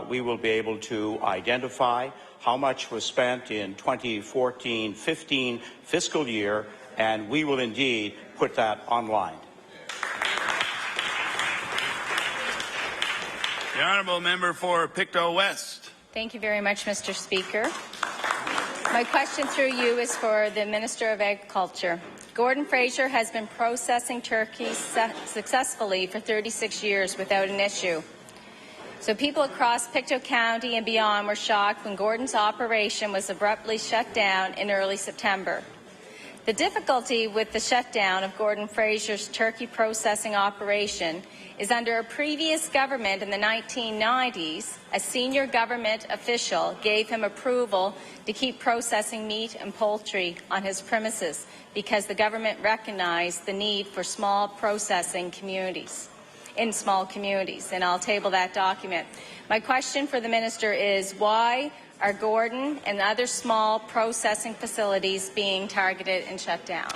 [SPEAKER 4] we will be able to identify how much was spent in 2014-15 fiscal year, and we will indeed put that online.
[SPEAKER 2] The Honourable Member for Pictou West.
[SPEAKER 9] Thank you very much, Mr. Speaker. My question through you is for the Minister of Agriculture. Gordon Fraser has been processing turkeys successfully for 36 years without an issue. So people across Pictou County and beyond were shocked when Gordon's operation was abruptly shut down in early September. The difficulty with the shutdown of Gordon Fraser's turkey processing operation is under a previous government in the 1990s, a senior government official gave him approval to keep processing meat and poultry on his premises because the government recognized the need for small processing communities, in small communities, and I'll table that document. My question for the Minister is, why are Gordon and other small processing facilities being targeted and shut down?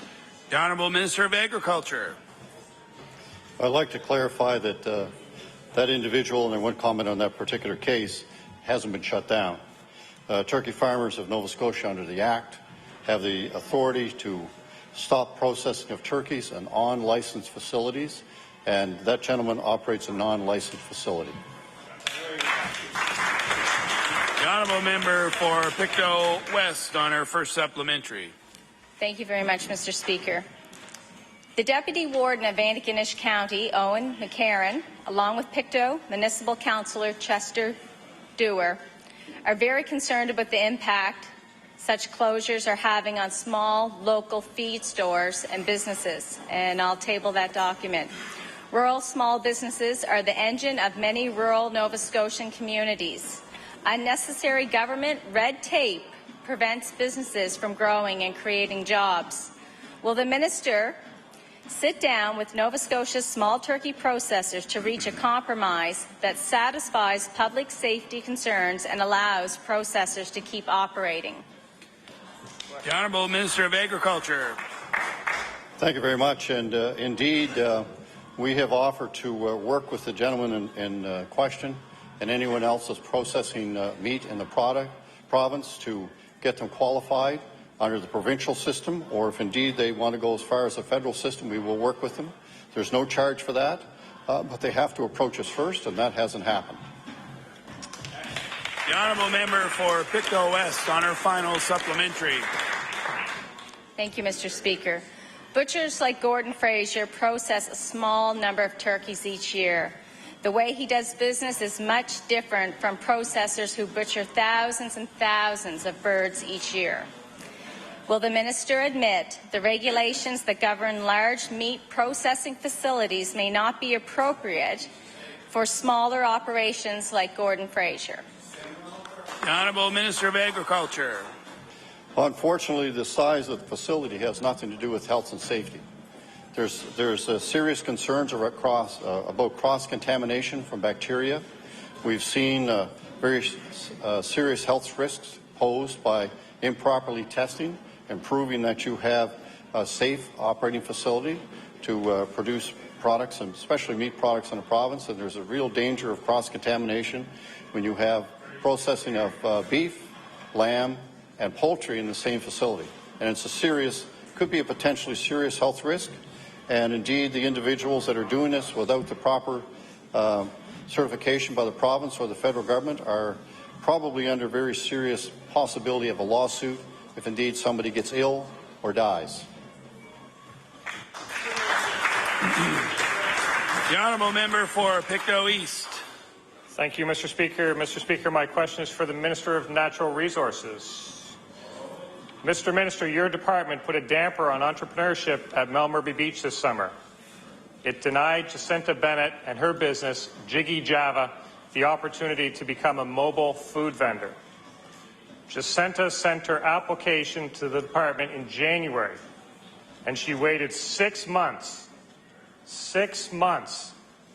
[SPEAKER 2] The Honourable Minister of Agriculture.
[SPEAKER 14] I'd like to clarify that that individual, and I won't comment on that particular case, hasn't been shut down. Turkey farmers of Nova Scotia under the Act have the authority to stop processing of turkeys in unlicensed facilities, and that gentleman operates a non-licensed facility.
[SPEAKER 2] The Honourable Member for Pictou West on her first supplementary.
[SPEAKER 9] Thank you very much, Mr. Speaker. The Deputy Warden of Antigonish County, Owen McCarron, along with Pictou Municipal Councillor Chester Dewar, are very concerned about the impact such closures are having on small local feed stores and businesses, and I'll table that document. Rural small businesses are the engine of many rural Nova Scotian communities. Unnecessary government red tape prevents businesses from growing and creating jobs. Will the Minister sit down with Nova Scotia's small turkey processors to reach a compromise that satisfies public safety concerns and allows processors to keep operating?
[SPEAKER 2] The Honourable Minister of Agriculture.
[SPEAKER 14] Thank you very much. And indeed, we have offered to work with the gentleman in question and anyone else that's processing meat in the province to get them qualified under the provincial system, or if indeed they want to go as far as the federal system, we will work with them. There's no charge for that, but they have to approach us first, and that hasn't happened.
[SPEAKER 2] The Honourable Member for Pictou West on her final supplementary.
[SPEAKER 9] Thank you, Mr. Speaker. Butchers like Gordon Fraser process a small number of turkeys each year. The way he does business is much different from processors who butcher thousands and thousands of birds each year. Will the Minister admit the regulations that govern large meat processing facilities may not be appropriate for smaller operations like Gordon Fraser?
[SPEAKER 2] The Honourable Minister of Agriculture.
[SPEAKER 14] Unfortunately, the size of the facility has nothing to do with health and safety. There's serious concerns about cross-contamination from bacteria. We've seen very serious health risks posed by improperly testing and proving that you have a safe operating facility to produce products, and especially meat products in the province. And there's a real danger of cross-contamination when you have processing of beef, lamb, and poultry in the same facility. And it's could be a potentially serious health risk. And indeed, the individuals that are doing this without the proper certification by the province or the federal government are probably under very serious possibility of a lawsuit if indeed somebody gets ill or dies.
[SPEAKER 2] The Honourable Member for Pictou East.
[SPEAKER 15] Thank you, Mr. Speaker. Mr. Speaker, my question is for the Minister of Natural Resources. Mr. Minister, your department put a damper on entrepreneurship at Melmurby Beach this summer. It denied Jacinta Bennett and her business, Jiggy Java, the opportunity to become a mobile food vendor. Jacinta sent her application to the department in January, and she waited 6 months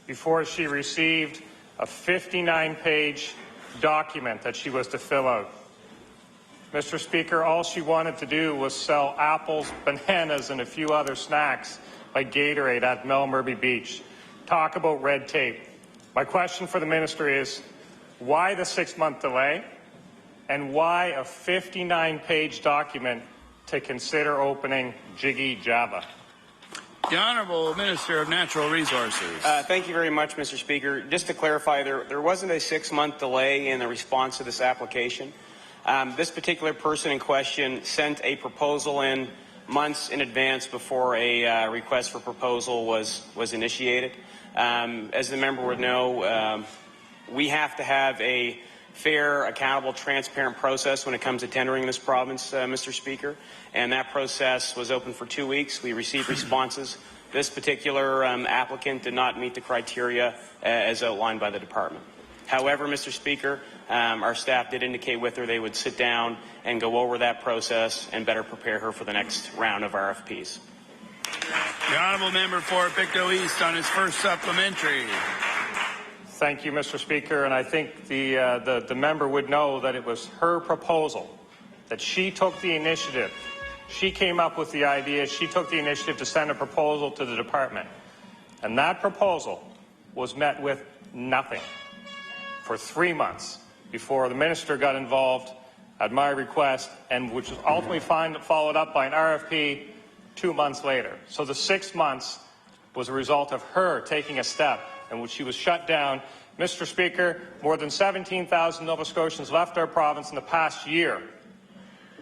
[SPEAKER 15] before she received a 59-page document that she was to fill out. Mr. Speaker, all she wanted to do was sell apples, bananas, and a few other snacks like Gatorade at Melmurby Beach. Talk about red tape. My question for the Minister is, why the 6-month delay, and why a 59-page document to consider opening Jiggy Java?
[SPEAKER 2] The Honourable Minister of Natural Resources.
[SPEAKER 16] Thank you very much, Mr. Speaker. Just to clarify, there wasn't a 6-month delay in the response to this application. This particular person in question sent a proposal in months in advance before a request for proposal was initiated. As the member would know, we have to have a fair, accountable, transparent process when it comes to tendering this province, Mr. Speaker. And that process was open for 2 weeks. We received responses. This particular applicant did not meet the criteria as outlined by the department. However, Mr. Speaker, our staff did indicate with her they would sit down and go over that process and better prepare her for the next round of RFPs.
[SPEAKER 2] The honourable member for Pictou East on his first supplementary.
[SPEAKER 15] Thank you, Mr. Speaker. And I think the member would know that it was her proposal, that she took the initiative. She came up with the idea. She took the initiative to send a proposal to the department. And that proposal was met with nothing for 3 months before the minister got involved at my request, and which was ultimately followed up by an RFP 2 months later. So the 6 months was a result of her taking a step, and when she was shut down. Mr. Speaker, more than 17,000 Nova Scotians left our province in the past year.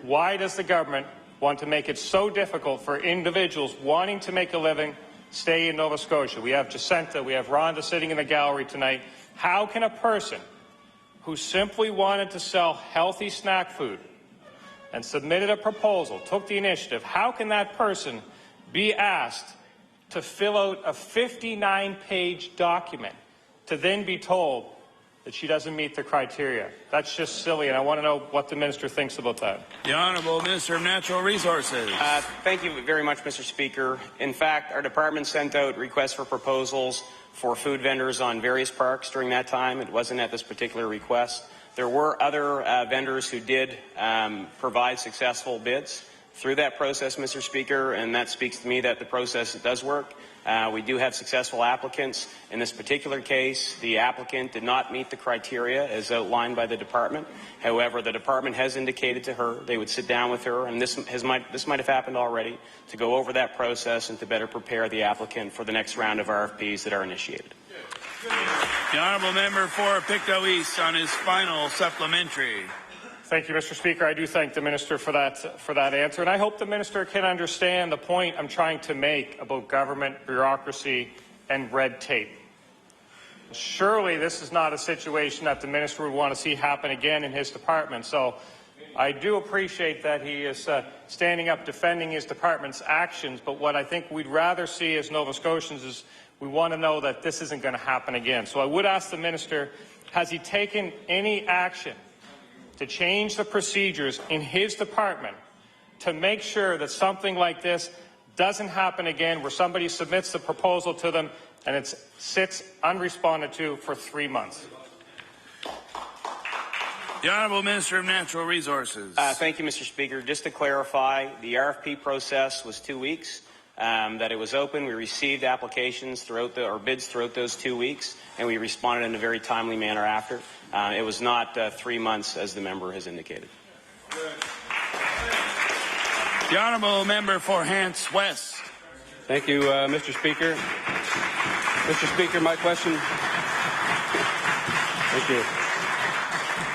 [SPEAKER 15] Why does the government want to make it so difficult for individuals wanting to make a living stay in Nova Scotia? We have Jacinta, we have Rhonda sitting in the gallery tonight. How can a person who simply wanted to sell healthy snack food and submitted a proposal, took the initiative, how can that person be asked to fill out a 59-page document to then be told that she doesn't meet the criteria? That's just silly, and I want to know what the minister thinks about that.
[SPEAKER 2] The Honourable Minister of Natural Resources.
[SPEAKER 16] Thank you very much, Mr. Speaker. In fact, our department sent out requests for proposals for food vendors on various parks during that time. It wasn't at this particular request. There were other vendors who did provide successful bids through that process, Mr. Speaker, and that speaks to me that the process does work. We do have successful applicants. In this particular case, the applicant did not meet the criteria as outlined by the department. However, the department has indicated to her they would sit down with her, and this might have happened already, to go over that process and to better prepare the applicant for the next round of RFPs that are initiated.
[SPEAKER 2] The honourable member for Pictou East on his final supplementary.
[SPEAKER 15] Thank you, Mr. Speaker. I do thank the minister for that answer, and I hope the minister can understand the point I'm trying to make about government bureaucracy and red tape. Surely this is not a situation that the minister would want to see happen again in his department. So I do appreciate that he is standing up defending his department's actions, but what I think we'd rather see as Nova Scotians is we want to know that this isn't going to happen again. So I would ask the minister, has he taken any action to change the procedures in his department to make sure that something like this doesn't happen again, where somebody submits the proposal to them and it sits unresponded to for 3 months?
[SPEAKER 2] The Honourable Minister of Natural Resources.
[SPEAKER 16] Thank you, Mr. Speaker. Just to clarify, the RFP process was 2 weeks. That it was open. We received applications or bids throughout those 2 weeks, and we responded in a very timely manner after. It was not 3 months, as the member has indicated.
[SPEAKER 2] The honourable member for Hants West.
[SPEAKER 17] Thank you, Mr. Speaker. Mr. Speaker, my question. Thank you.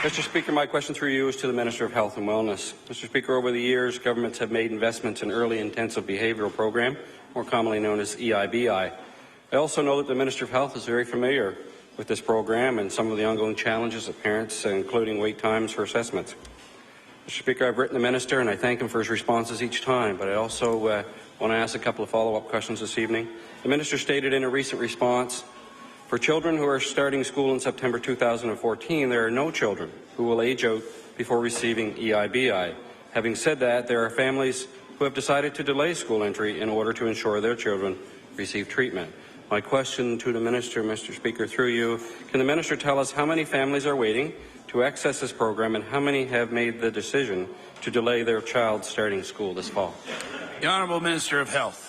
[SPEAKER 17] Mr. Speaker, my question through you is to the Minister of Health and Wellness. Mr. Speaker, over the years, governments have made investments in early intensive behavioural program, more commonly known as EIBI. I also know that the Minister of Health is very familiar with this program and some of the ongoing challenges of parents, including wait times for assessments. Mr. Speaker, I've written the Minister and I thank him for his responses each time, but I also want to ask a couple of follow-up questions this evening. The Minister stated in a recent response, for children who are starting school in September 2014, there are no children who will age out before receiving EIBI. Having said that, there are families who have decided to delay school entry in order to ensure their children receive treatment. My question to the Minister, Mr. Speaker, through you, can the Minister tell us how many families are waiting to access this program and how many have made the decision to delay their child starting school this fall?
[SPEAKER 2] The Honourable Minister of Health.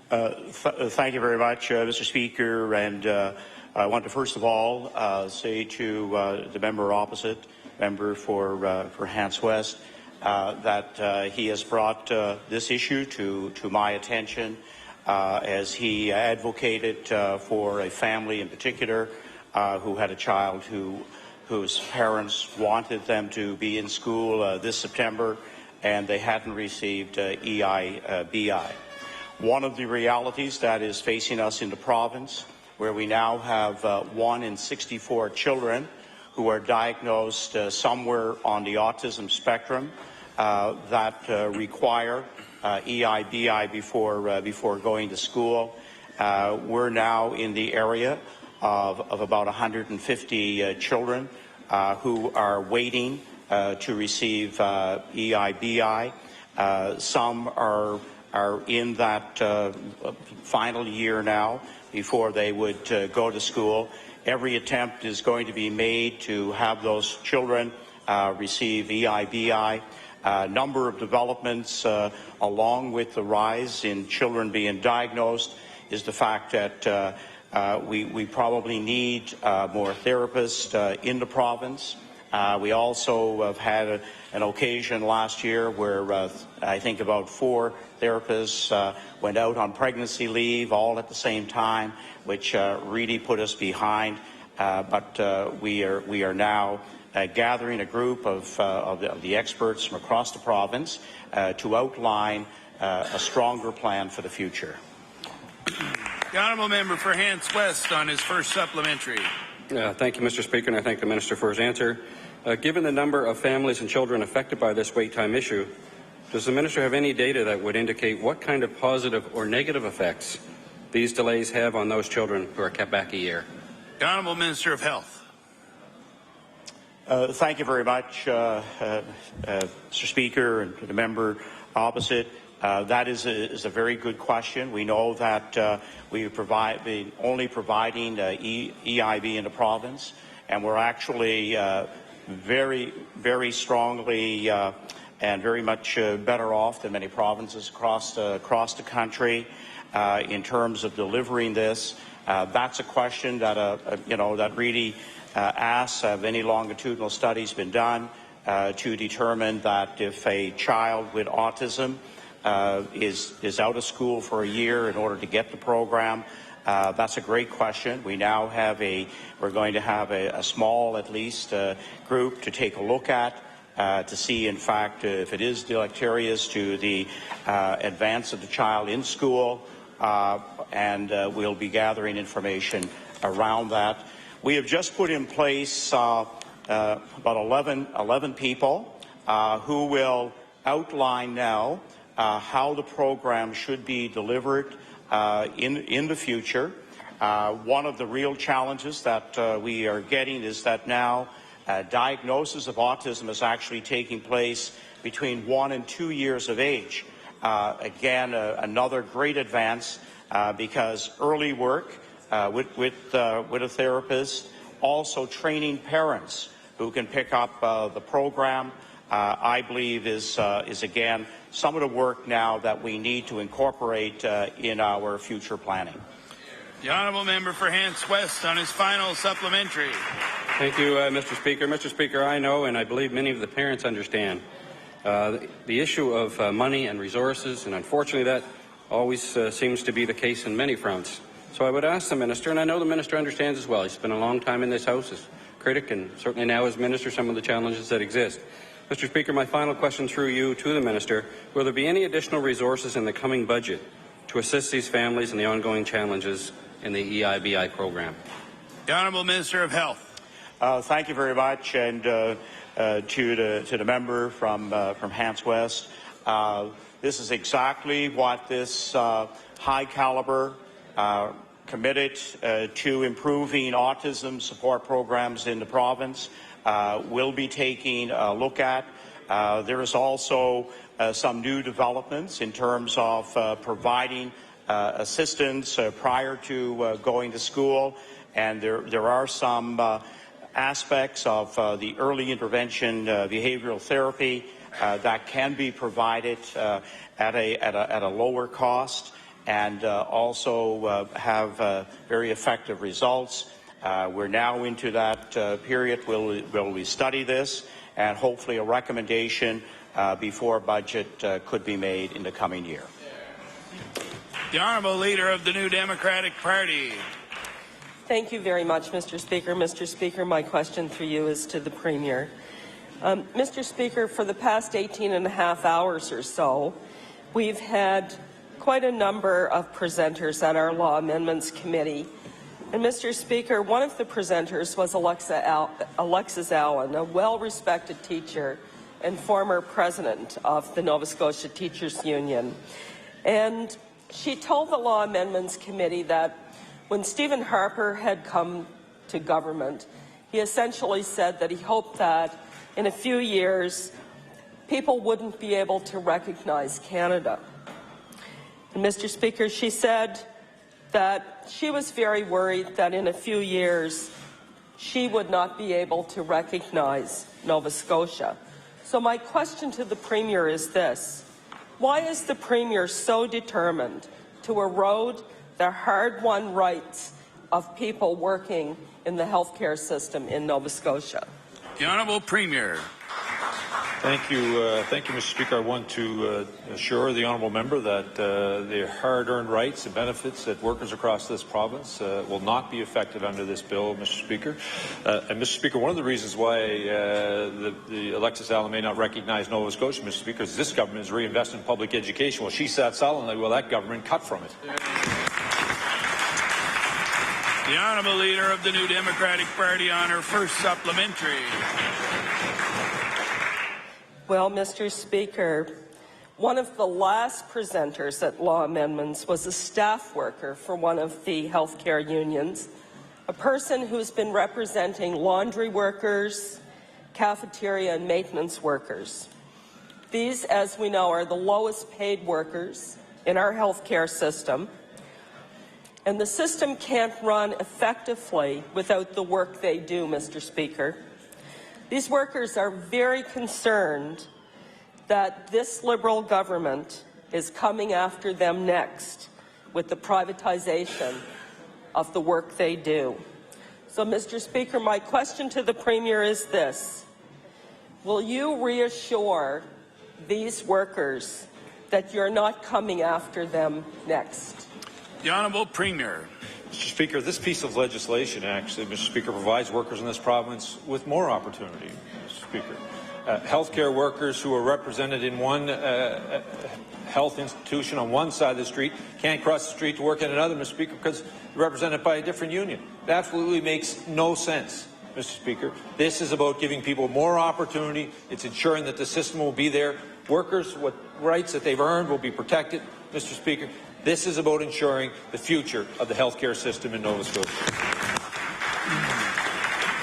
[SPEAKER 4] Thank you very much, Mr. Speaker, and I want to first of all say to the member opposite, member for Hants West, that he has brought this issue to my attention as he advocated for a family in particular who had a child whose parents wanted them to be in school this September, and they hadn't received EIBI. One of the realities that is facing us in the province, where we now have 1 in 64 children who are diagnosed somewhere on the autism spectrum that require EIBI before going to school. We're now in the area of about 150 children who are waiting to receive EIBI. Some are in that final year now before they would go to school. Every attempt is going to be made to have those children receive EIBI. Number of developments along with the rise in children being diagnosed is the fact that we probably need more therapists in the province. We also have had an occasion last year where I think about 4 therapists went out on pregnancy leave all at the same time, which really put us behind. But we are now gathering a group of the experts from across the province to outline a stronger plan for the future.
[SPEAKER 2] The honourable member for Hants West on his first supplementary.
[SPEAKER 17] Thank you, Mr. Speaker, and I thank the Minister for his answer. Given the number of families and children affected by this wait time issue, does the Minister have any data that would indicate what kind of positive or negative effects these delays have on those children who are kept back a year?
[SPEAKER 2] The Honourable Minister of Health.
[SPEAKER 4] Thank you very much, Mr. Speaker, and to the member opposite. That is a very good question. We know that we provide only providing EIB in the province, and we're actually very, very strongly and very much better off than many provinces across the country in terms of delivering this. That's a question that that really asks, have any longitudinal studies been done to determine that if a child with autism is out of school for a year in order to get the program? That's a great question. We now have we're going to have a small, at least, group to take a look at to see, in fact, if it is deleterious to the advance of the child in school, and we'll be gathering information around that. We have just put in place about 11 people who will outline now how the program should be delivered in the future. One of the real challenges that we are getting is that now diagnosis of autism is actually taking place between 1 and 2 years of age. Again, another great advance because early work with a therapist, also training parents who can pick up the program, I believe is again some of the work now that we need to incorporate in our future planning.
[SPEAKER 2] The honourable member for Hants West on his final supplementary.
[SPEAKER 17] Thank you, Mr. Speaker. Mr. Speaker, I know and I believe many of the parents understand the issue of money and resources, and unfortunately that always seems to be the case in many fronts. So I would ask the Minister, and I know the Minister understands as well, he's spent a long time in this House as critic and certainly now as Minister, some of the challenges that exist. Mr. Speaker, my final question through you to the Minister, will there be any additional resources in the coming budget to assist these families in the ongoing challenges in the EIBI program?
[SPEAKER 2] The Honourable Minister of Health.
[SPEAKER 4] Thank you very much, and to the member from Hants West. This is exactly what this high caliber, committed to improving autism support programs in the province will be taking a look at. There is also some new developments in terms of providing assistance prior to going to school, and there are some aspects of the early intervention behavioral therapy that can be provided at a lower cost and also have very effective results. We're now into that period where we study this, and hopefully a recommendation before budget could be made in the coming year.
[SPEAKER 2] The Honourable Leader of the New Democratic Party.
[SPEAKER 5] Thank you very much, Mr. Speaker. Mr. Speaker, my question for you is to the Premier. Mr. Speaker, for the past 18 and a half hours or so, we've had quite a number of presenters at our Law Amendments Committee, And Mr. Speaker, one of the presenters was Alexis Allen, a well-respected teacher and former president of the Nova Scotia Teachers Union. And she told the Law Amendments Committee that when Stephen Harper had come to government, he essentially said that he hoped that in a few years people wouldn't be able to recognize Canada. And Mr. Speaker, she said that she was very worried that in a few years she would not be able to recognize Nova Scotia. So my question to the Premier is this: why is the Premier so determined to erode the hard-won rights of people working in the healthcare system in Nova Scotia?
[SPEAKER 2] The Honourable Premier.
[SPEAKER 7] Thank you, Mr. Speaker. I want to assure the honourable member that the hard-earned rights and benefits that workers across this province will not be affected under this bill, Mr. Speaker. And Mr. Speaker, one of the reasons why the Alexis Allen may not recognize Nova Scotia, Mr. Speaker, is this government is reinvesting in public education. Well, she sat silently while that government cut from it.
[SPEAKER 2] The Honourable Leader of the New Democratic Party on her first supplementary.
[SPEAKER 5] Well, Mr. Speaker, one of the last presenters at Law Amendments was a staff worker for one of the healthcare unions, a person who's been representing laundry workers, cafeteria and maintenance workers. These, as we know, are the lowest paid workers in our healthcare system, and the system can't run effectively without the work they do, Mr. Speaker. These workers are very concerned that this Liberal government is coming after them next with the privatization of the work they do. So, Mr. Speaker, my question to the Premier is this: will you reassure these workers that you're not coming after them next?
[SPEAKER 2] The Honourable Premier.
[SPEAKER 7] Mr. Speaker, this piece of legislation actually, Mr. Speaker, provides workers in this province with more opportunity, Mr. Speaker. Healthcare workers who are represented in one health institution on one side of the street can't cross the street to work in another, Mr. Speaker, because they're represented by a different union. It absolutely makes no sense, Mr. Speaker. This is about giving people more opportunity. It's ensuring that the system will be there. Workers, what rights that they've earned will be protected, Mr. Speaker. This is about ensuring the future of the healthcare system in Nova Scotia.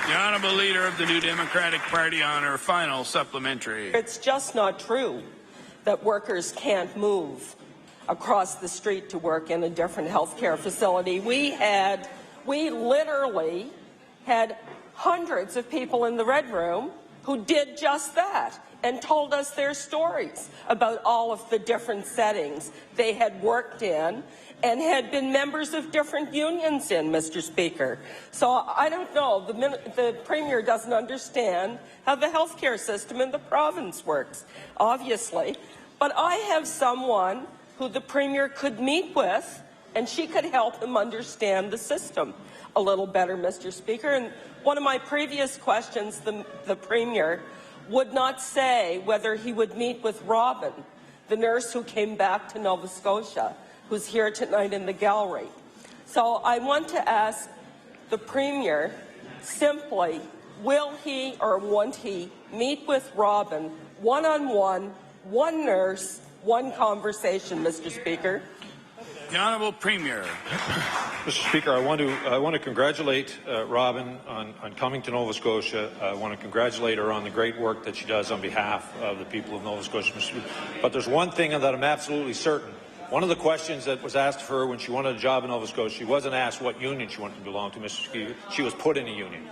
[SPEAKER 2] The Honourable Leader of the New Democratic Party on her final supplementary.
[SPEAKER 5] It's just not true that workers can't move across the street to work in a different healthcare facility. We literally had hundreds of people in the Red Room who did just that and told us their stories about all of the different settings they had worked in and had been members of different unions in, Mr. Speaker. So I don't know, the Premier doesn't understand how the healthcare system in the province works, obviously. But I have someone who the Premier could meet with, and she could help him understand the system a little better, Mr. Speaker. And one of my previous questions, the Premier would not say whether he would meet with Robin, the nurse who came back to Nova Scotia, who's here tonight in the gallery. So I want to ask the Premier simply, will he or won't he meet with Robin one-on-one, one nurse, one conversation, Mr. Speaker?
[SPEAKER 2] The Honourable Premier.
[SPEAKER 7] Mr. Speaker, I want to congratulate Robin on coming to Nova Scotia. I want to congratulate her on the great work that she does on behalf of the people of Nova Scotia. But there's one thing that I'm absolutely certain. One of the questions that was asked of her when she wanted a job in Nova Scotia, she wasn't asked what union she wanted to belong to, Mr. Speaker. She was put in a union.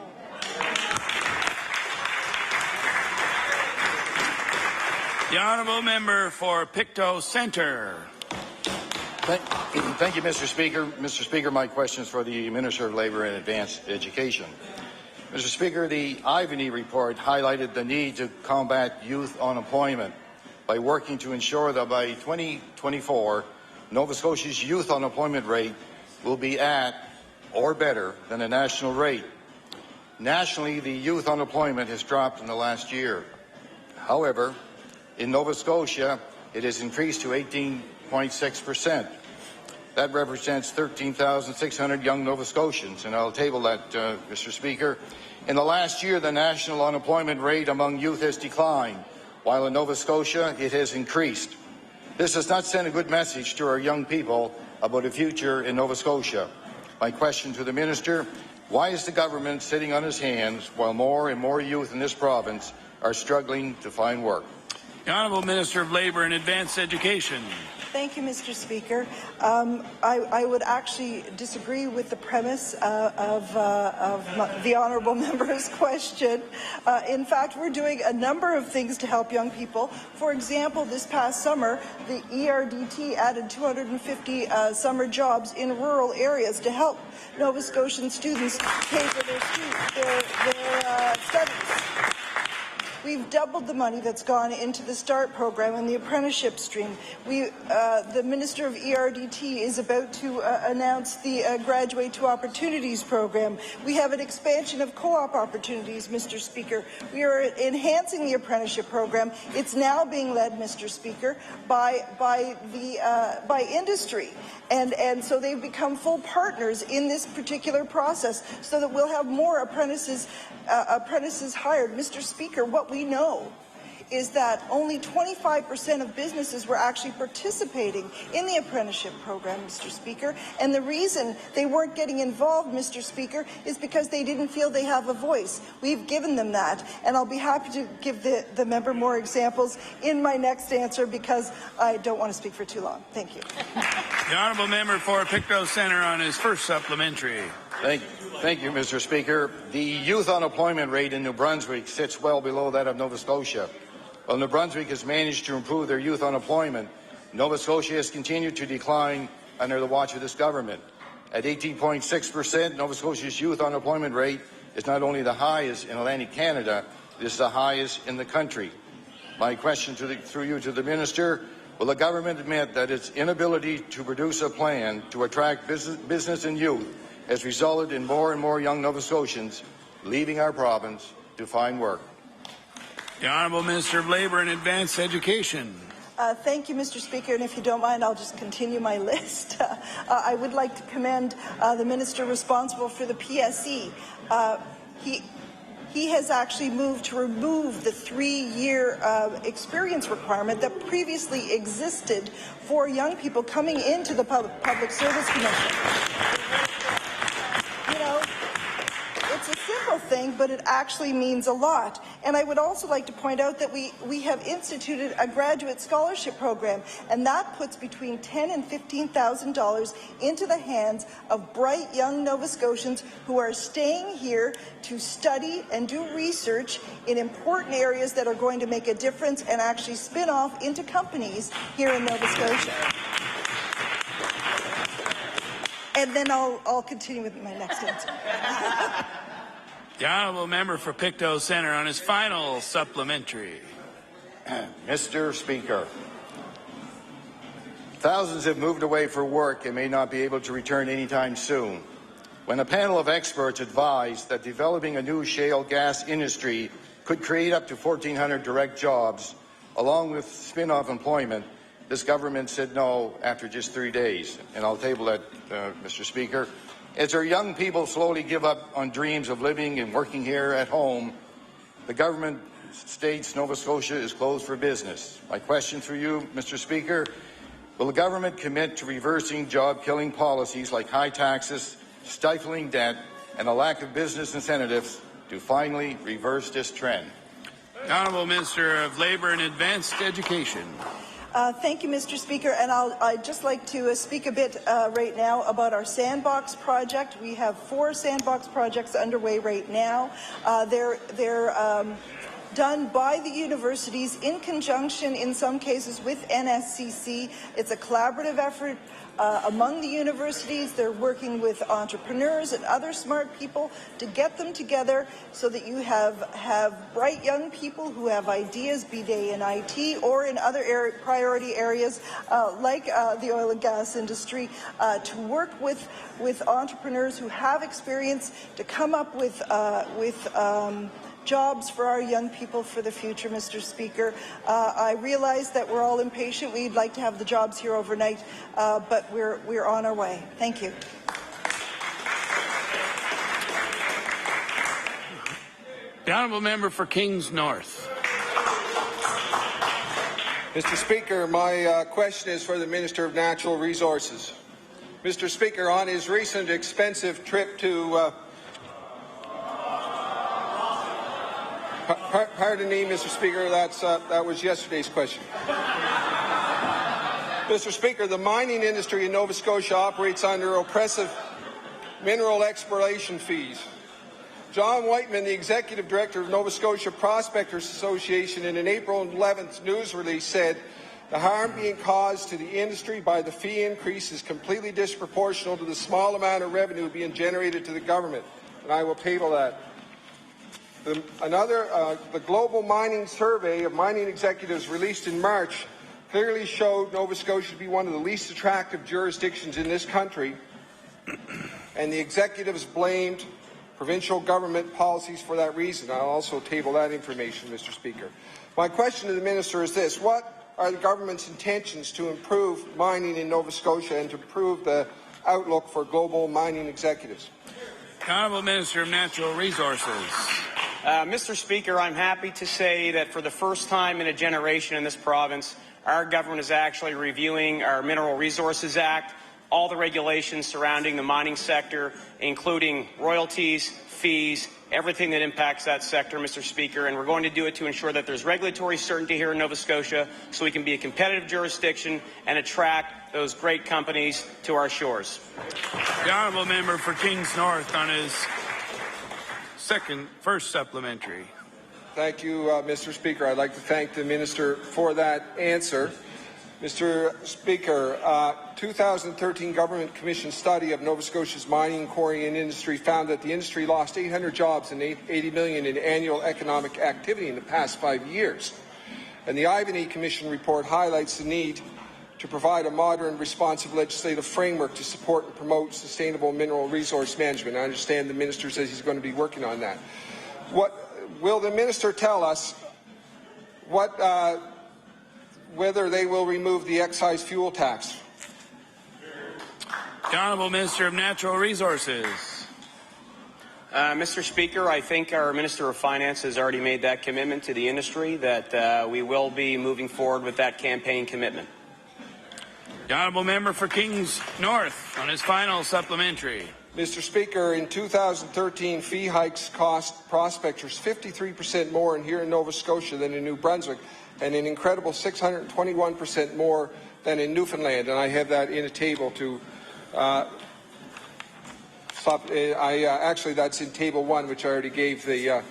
[SPEAKER 2] The Honourable Member for Pictou Centre.
[SPEAKER 18] Thank you, Mr. Speaker. Mr. Speaker, my question is for the Minister of Labour and Advanced Education. Mr. Speaker, the Ivany report highlighted the need to combat youth unemployment by working to ensure that by 2024, Nova Scotia's youth unemployment rate will be at or better than the national rate. Nationally, the youth unemployment has dropped in the last year. However, in Nova Scotia, it has increased to 18.6%. That represents 13,600 young Nova Scotians, and I'll table that, Mr. Speaker. In the last year, the national unemployment rate among youth has declined, while in Nova Scotia it has increased. This does not send a good message to our young people about a future in Nova Scotia. My question to the Minister, why is the government sitting on its hands while more and more youth in this province are struggling to find work?
[SPEAKER 2] The Honourable Minister of Labour and Advanced Education.
[SPEAKER 12] Thank you, Mr. Speaker. I would actually disagree with the premise of the honourable member's question. In fact, we're doing a number of things to help young people. For example, this past summer, the ERDT added 250 summer jobs in rural areas to help Nova Scotian students pay for their studies. We've doubled the money that's gone into the START program and the apprenticeship stream. The Minister of ERDT is about to announce the Graduate to Opportunities program. We have an expansion of co-op opportunities, Mr. Speaker. We are enhancing the apprenticeship program. It's now being led, Mr. Speaker, by industry. And so they've become full partners in this particular process so that we'll have more apprentices hired. Mr. Speaker, what we know is that only 25% of businesses were actually participating in the apprenticeship program, Mr. Speaker. And the reason they weren't getting involved, Mr. Speaker, is because they didn't feel they have a voice. We've given them that. And I'll be happy to give the member more examples in my next answer because I don't want to speak for too long. Thank you.
[SPEAKER 2] The Honourable Member for Pictou Centre on his first supplementary.
[SPEAKER 18] Thank you, Mr. Speaker. The youth unemployment rate in New Brunswick sits well below that of Nova Scotia. While New Brunswick has managed to improve their youth unemployment, Nova Scotia has continued to decline under the watch of this government. At 18.6%, Nova Scotia's youth unemployment rate is not only the highest in Atlantic Canada, it is the highest in the country. My question through you to the Minister, will the government admit that its inability to produce a plan to attract business and youth has resulted in more and more young Nova Scotians leaving our province to find work?
[SPEAKER 2] The Honourable Minister of Labour and Advanced Education.
[SPEAKER 12] Thank you, Mr. Speaker, and if you don't mind, I'll just continue my list. I would like to commend the Minister responsible for the PSE. He has actually moved to remove the 3-year experience requirement that previously existed for young people coming into the Public Service Commission. You know, it's a simple thing, but it actually means a lot. And I would also like to point out that we have instituted a graduate scholarship program, and that puts between $10,000 and $15,000 into the hands of bright young Nova Scotians who are staying here to study and do research in important areas that are going to make a difference and actually spin off into companies here in Nova Scotia. And then I'll continue with my next answer.
[SPEAKER 2] The Honourable Member for Pictou Centre on his final supplementary.
[SPEAKER 18] Mr. Speaker, thousands have moved away for work and may not be able to return anytime soon. When a panel of experts advised that developing a new shale gas industry could create up to 1,400 direct jobs, along with spin-off employment, this government said no after just 3 days. And I'll table that, Mr. Speaker. As our young people slowly give up on dreams of living and working here at home, the government states Nova Scotia is closed for business. My question through you, Mr. Speaker, will the government commit to reversing job-killing policies like high taxes, stifling debt, and a lack of business incentives to finally reverse this trend?
[SPEAKER 2] The Honourable Minister of Labour and Advanced Education.
[SPEAKER 12] Thank you, Mr. Speaker, and I'd just like to speak a bit right now about our sandbox project. We have 4 sandbox projects underway right now. They're done by the universities in conjunction, in some cases, with NSCC. It's a collaborative effort among the universities. They're working with entrepreneurs and other smart people to get them together so that you have bright young people who have ideas, be they in IT or in other priority areas like the oil and gas industry, to work with entrepreneurs who have experience to come up with jobs for our young people for the future, Mr. Speaker. I realize that we're all impatient. We'd like to have the jobs here overnight, but we're on our way. Thank you.
[SPEAKER 2] The honourable member for Kings North.
[SPEAKER 19] Mr. Speaker, my question is for the Minister of Natural Resources. Mr. Speaker, on his recent expensive trip to pardon me, Mr. Speaker, that was yesterday's question. Mr. Speaker, the mining industry in Nova Scotia operates under oppressive mineral exploration fees. John Whiteman, the Executive Director of Nova Scotia Prospectors Association, in an April 11th news release said the harm being caused to the industry by the fee increase is completely disproportional to the small amount of revenue being generated to the government. And I will table that. The Global Mining Survey of Mining Executives released in March clearly showed Nova Scotia to be one of the least attractive jurisdictions in this country, and the executives blamed provincial government policies for that reason. I'll also table that information, Mr. Speaker. My question to the Minister is this: what are the government's intentions to improve mining in Nova Scotia and to improve the outlook for global mining executives?
[SPEAKER 2] The Honourable Minister of Natural Resources.
[SPEAKER 16] Mr. Speaker, I'm happy to say that for the first time in a generation in this province, our government is actually reviewing our Mineral Resources Act, all the regulations surrounding the mining sector, including royalties, fees, everything that impacts that sector, Mr. Speaker, and we're going to do it to ensure that there's regulatory certainty here in Nova Scotia so we can be a competitive jurisdiction and attract those great companies to our shores.
[SPEAKER 2] The honourable member for Kings North on his first supplementary.
[SPEAKER 19] Thank you, Mr. Speaker. I'd like to thank the Minister for that answer. Mr. Speaker, 2013 Government Commission study of Nova Scotia's mining, quarry and industry found that the industry lost 800 jobs and $80 million in annual economic activity in the past 5 years. And the Ivany Commission report highlights the need to provide a modern, responsive legislative framework to support and promote sustainable mineral resource management. I understand the Minister says he's going to be working on that. Will the Minister tell us whether they will remove the excise fuel tax?
[SPEAKER 2] The Honourable Minister of Natural Resources.
[SPEAKER 16] Mr. Speaker, I think our Minister of Finance has already made that commitment to the industry that we will be moving forward with that campaign commitment.
[SPEAKER 2] The honourable member for Kings North on his final supplementary.
[SPEAKER 19] Mr. Speaker, in 2013, fee hikes cost prospectors 53% more here in Nova Scotia than in New Brunswick, and an incredible 621% more than in Newfoundland. And I have that in a table to actually, that's in Table 1, which I already gave the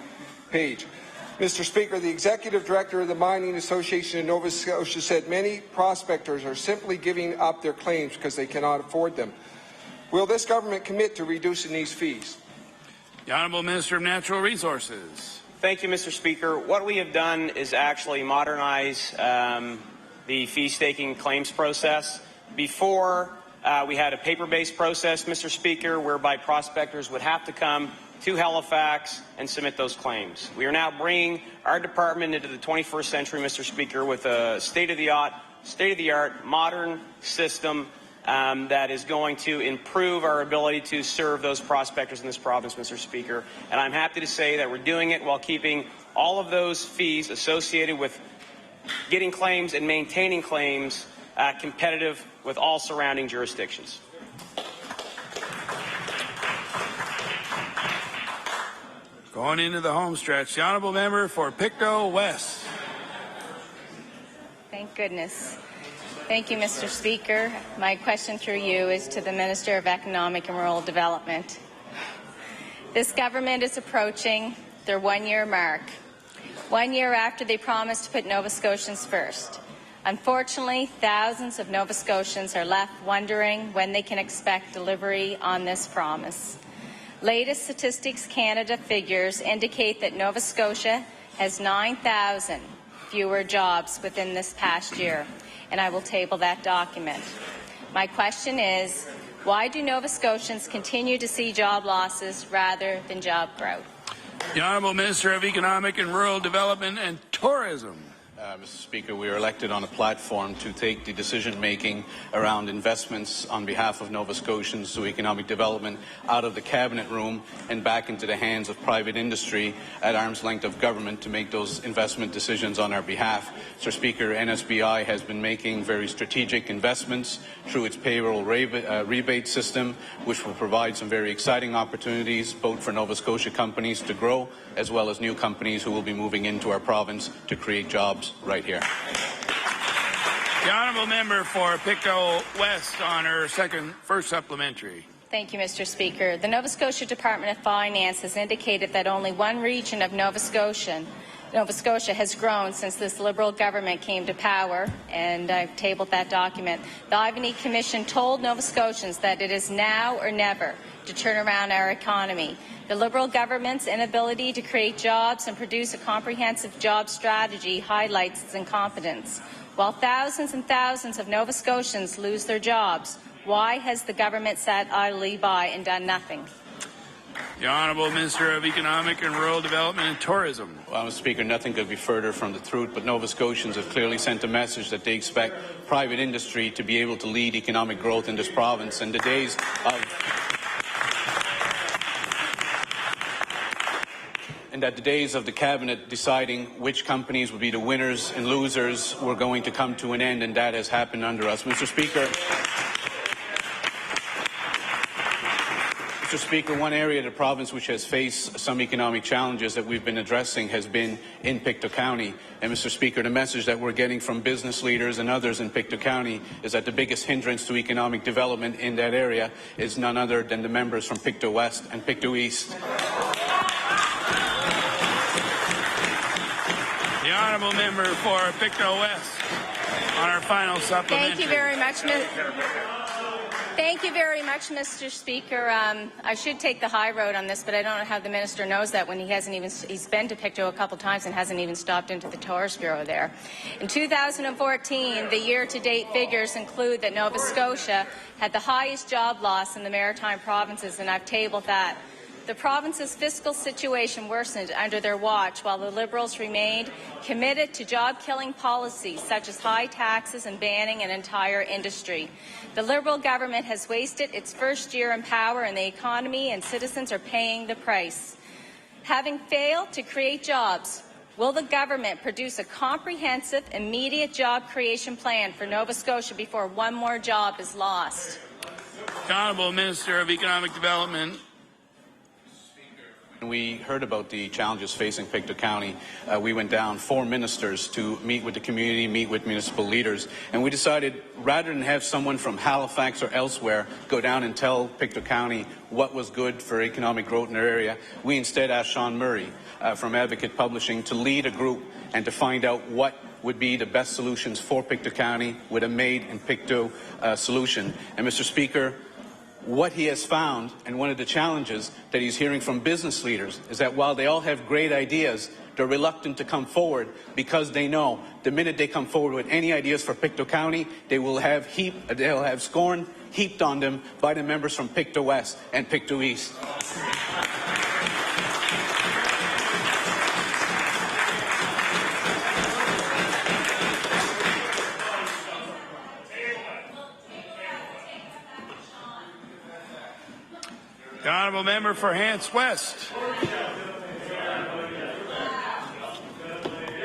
[SPEAKER 19] page. Mr. Speaker, the Executive Director of the Mining Association in Nova Scotia said many prospectors are simply giving up their claims because they cannot afford them. Will this government commit to reducing these fees?
[SPEAKER 2] The Honourable Minister of Natural Resources.
[SPEAKER 16] Thank you, Mr. Speaker. What we have done is actually modernize the fee-staking claims process. Before, we had a paper-based process, Mr. Speaker, whereby prospectors would have to come to Halifax and submit those claims. We are now bringing our department into the 21st century, Mr. Speaker, with a state-of-the-art, modern system that is going to improve our ability to serve those prospectors in this province, Mr. Speaker. And I'm happy to say that we're doing it while keeping all of those fees associated with getting claims and maintaining claims competitive with all surrounding jurisdictions.
[SPEAKER 2] Going into the home stretch, the honourable member for Pictou West.
[SPEAKER 9] Thank goodness. Thank you, Mr. Speaker. My question through you is to the Minister of Economic and Rural Development. This government is approaching their one-year mark, 1 year after they promised to put Nova Scotians first. Unfortunately, thousands of Nova Scotians are left wondering when they can expect delivery on this promise. Latest Statistics Canada figures indicate that Nova Scotia has 9,000 fewer jobs within this past year, and I will table that document. My question is, why do Nova Scotians continue to see job losses rather than job growth?
[SPEAKER 2] The Honourable Minister of Economic and Rural Development and Tourism.
[SPEAKER 20] Mr. Speaker, we are elected on a platform to take the decision-making around investments on behalf of Nova Scotians to economic development out of the cabinet room and back into the hands of private industry at arm's length of government to make those investment decisions on our behalf. Mr. Speaker, NSBI has been making very strategic investments through its payroll rebate system, which will provide some very exciting opportunities both for Nova Scotia companies to grow as well as new companies who will be moving into our province to create jobs right here.
[SPEAKER 2] The Honourable Member for Pictou West on her first supplementary.
[SPEAKER 9] Thank you, Mr. Speaker. The Nova Scotia Department of Finance has indicated that only one region of Nova Scotia has grown since this Liberal government came to power, and I've tabled that document. The Ivany Commission told Nova Scotians that it is now or never to turn around our economy. The Liberal government's inability to create jobs and produce a comprehensive job strategy highlights its incompetence. While thousands and thousands of Nova Scotians lose their jobs, why has the government sat idly by and done nothing?
[SPEAKER 2] The Honourable Minister of Economic and Rural Development and Tourism.
[SPEAKER 20] Well, Mr. Speaker, nothing could be further from the truth, but Nova Scotians have clearly sent a message that they expect private industry to be able to lead economic growth in this province. And the days of the cabinet deciding which companies would be the winners and losers were going to come to an end, and that has happened under us. Mr. Speaker, one area of the province which has faced some economic challenges that we've been addressing has been in Pictou County. And Mr. Speaker, the message that we're getting from business leaders and others in Pictou County is that the biggest hindrance to economic development in that area is none other than the members from Pictou West and Pictou East.
[SPEAKER 2] The Honourable Member for Pictou West on our final supplementary.
[SPEAKER 9] Thank you very much, Mr. Speaker. I should take the high road on this, but I don't know how the minister knows that when he's been to Pictou a couple times and hasn't even stopped into the Tourist Bureau there. In 2014, the year-to-date figures include that Nova Scotia had the highest job loss in the Maritime provinces, and I've tabled that. The province's fiscal situation worsened under their watch, while the Liberals remained committed to job-killing policies such as high taxes and banning an entire industry. The Liberal government has wasted its first year in power, and the economy and citizens are paying the price. Having failed to create jobs, will the government produce a comprehensive, immediate job creation plan for Nova Scotia before one more job is lost?
[SPEAKER 2] The Honourable Minister of Economic Development.
[SPEAKER 20] When we heard about the challenges facing Pictou County, we went down 4 ministers to meet with the community, meet with municipal leaders, and we decided rather than have someone from Halifax or elsewhere go down and tell Pictou County what was good for economic growth in their area, we instead asked Sean Murray from Advocate Publishing to lead a group and to find out what would be the best solutions for Pictou County with a made in Pictou solution. And Mr. Speaker, what he has found, and one of the challenges that he's hearing from business leaders, is that while they all have great ideas, they're reluctant to come forward because they know the minute they come forward with any ideas for Pictou County, they'll have scorn heaped on them by the members from Pictou West and Pictou East.
[SPEAKER 2] The Honourable Member for Hants West.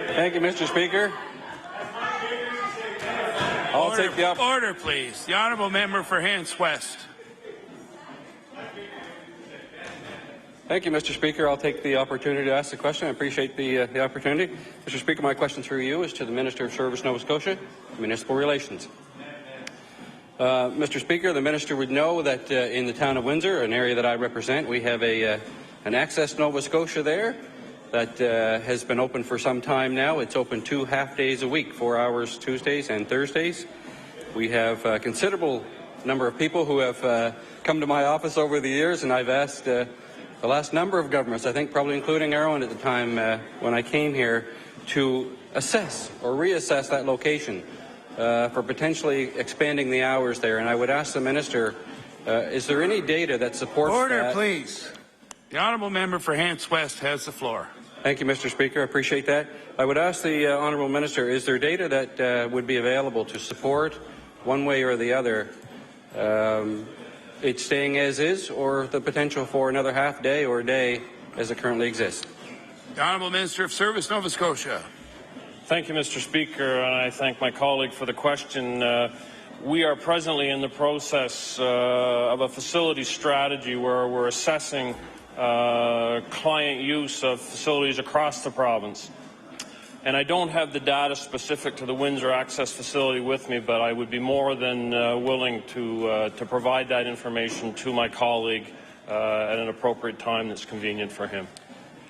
[SPEAKER 17] Thank you, Mr. Speaker.
[SPEAKER 2] Order, please. The Honourable Member for Hants West.
[SPEAKER 17] Thank you, Mr. Speaker. I'll take the opportunity to ask the question. I appreciate the opportunity. Mr. Speaker, my question through you is to the Minister of Service, Nova Scotia, Municipal Relations. Mr. Speaker, the Minister would know that in the town of Windsor, an area that I represent, we have an Access Nova Scotia there that has been open for some time now. It's open 2 half-days a week, 4 hours Tuesdays and Thursdays. We have a considerable number of people who have come to my office over the years, and I've asked the last number of governments, I think probably including our own at the time when I came here, to assess or reassess that location for potentially expanding the hours there. And I would ask the Minister, is there any data that supports
[SPEAKER 2] Order,
[SPEAKER 17] that?
[SPEAKER 2] please. The honourable member for Hants West has the floor.
[SPEAKER 17] Thank you, Mr. Speaker. I appreciate that. I would ask the honourable minister, is there data that would be available to support, one way or the other, it staying as is, or the potential for another half day or day as it currently exists?
[SPEAKER 2] The honourable Minister of Service, Nova Scotia.
[SPEAKER 10] Thank you, Mr. Speaker, and I thank my colleague for the question. We are presently in the process of a facility strategy where we're assessing client use of facilities across the province. And I don't have the data specific to the Windsor Access facility with me, but I would be more than willing to provide that information to my colleague at an appropriate time that's convenient for him.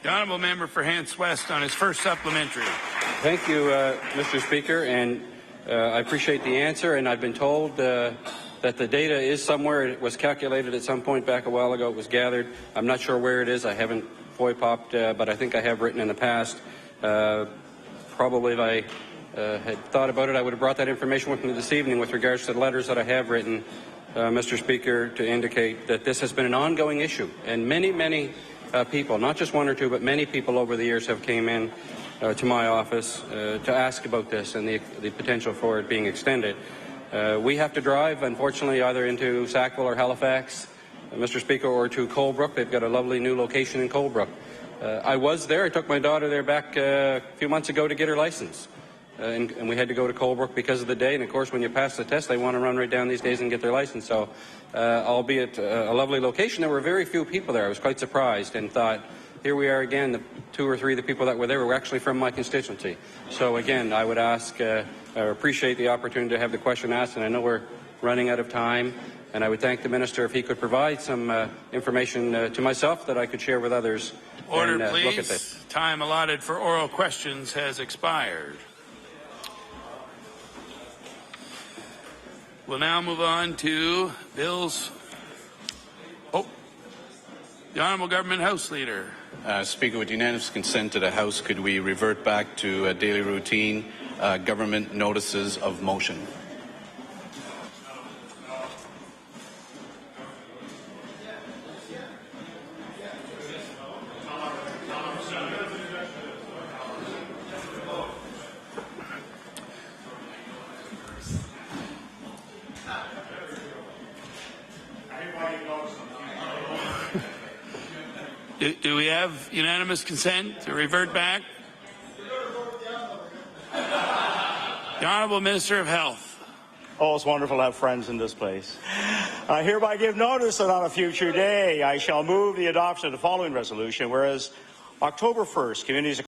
[SPEAKER 2] The honourable member for Hants West on his first supplementary.
[SPEAKER 17] Thank you, Mr. Speaker, and I appreciate the answer, and I've been told that the data is somewhere. It was calculated at some point back a while ago. It was gathered. I'm not sure where it is. I haven't FOI-popped, but I think I have written in the past. Probably if I had thought about it, I would have brought that information with me this evening with regards to the letters that I have written, Mr. Speaker, to indicate that this has been an ongoing issue, and many people, not just one or two, but many people over the years have came in to my office to ask about this and the potential for it being extended. We have to drive, unfortunately, either into Sackville or Halifax, Mr. Speaker, or to Colebrook. They've got a lovely new location in Colebrook. I was there. I took my daughter there back a few months ago to get her license. And we had to go to Colebrook because of the day. And, of course, when you pass the test, they want to run right down these days and get their license. So, albeit a lovely location, there were very few people there. I was quite surprised and thought, here we are again. The two or three of the people that were there were actually from my constituency. So, again, I would ask, appreciate the opportunity to have the question asked. And I know we're running out of time. And I would thank the minister if he could provide some information to myself that I could share with others.
[SPEAKER 2] Order,
[SPEAKER 17] and,
[SPEAKER 2] please.
[SPEAKER 17] look at this.
[SPEAKER 2] Time allotted for oral questions has expired. We'll now move on to bills. Oh, the Honourable Government House Leader.
[SPEAKER 20] Speaker, with unanimous consent to the House, could we revert back to daily routine government notices of motion?
[SPEAKER 2] Do we have unanimous consent to revert back? The Honourable Minister of Health.
[SPEAKER 4] Oh, it's wonderful to have friends in this place. I hereby give notice that on a future day I shall move the adoption of the following resolution, whereas October 1st, communities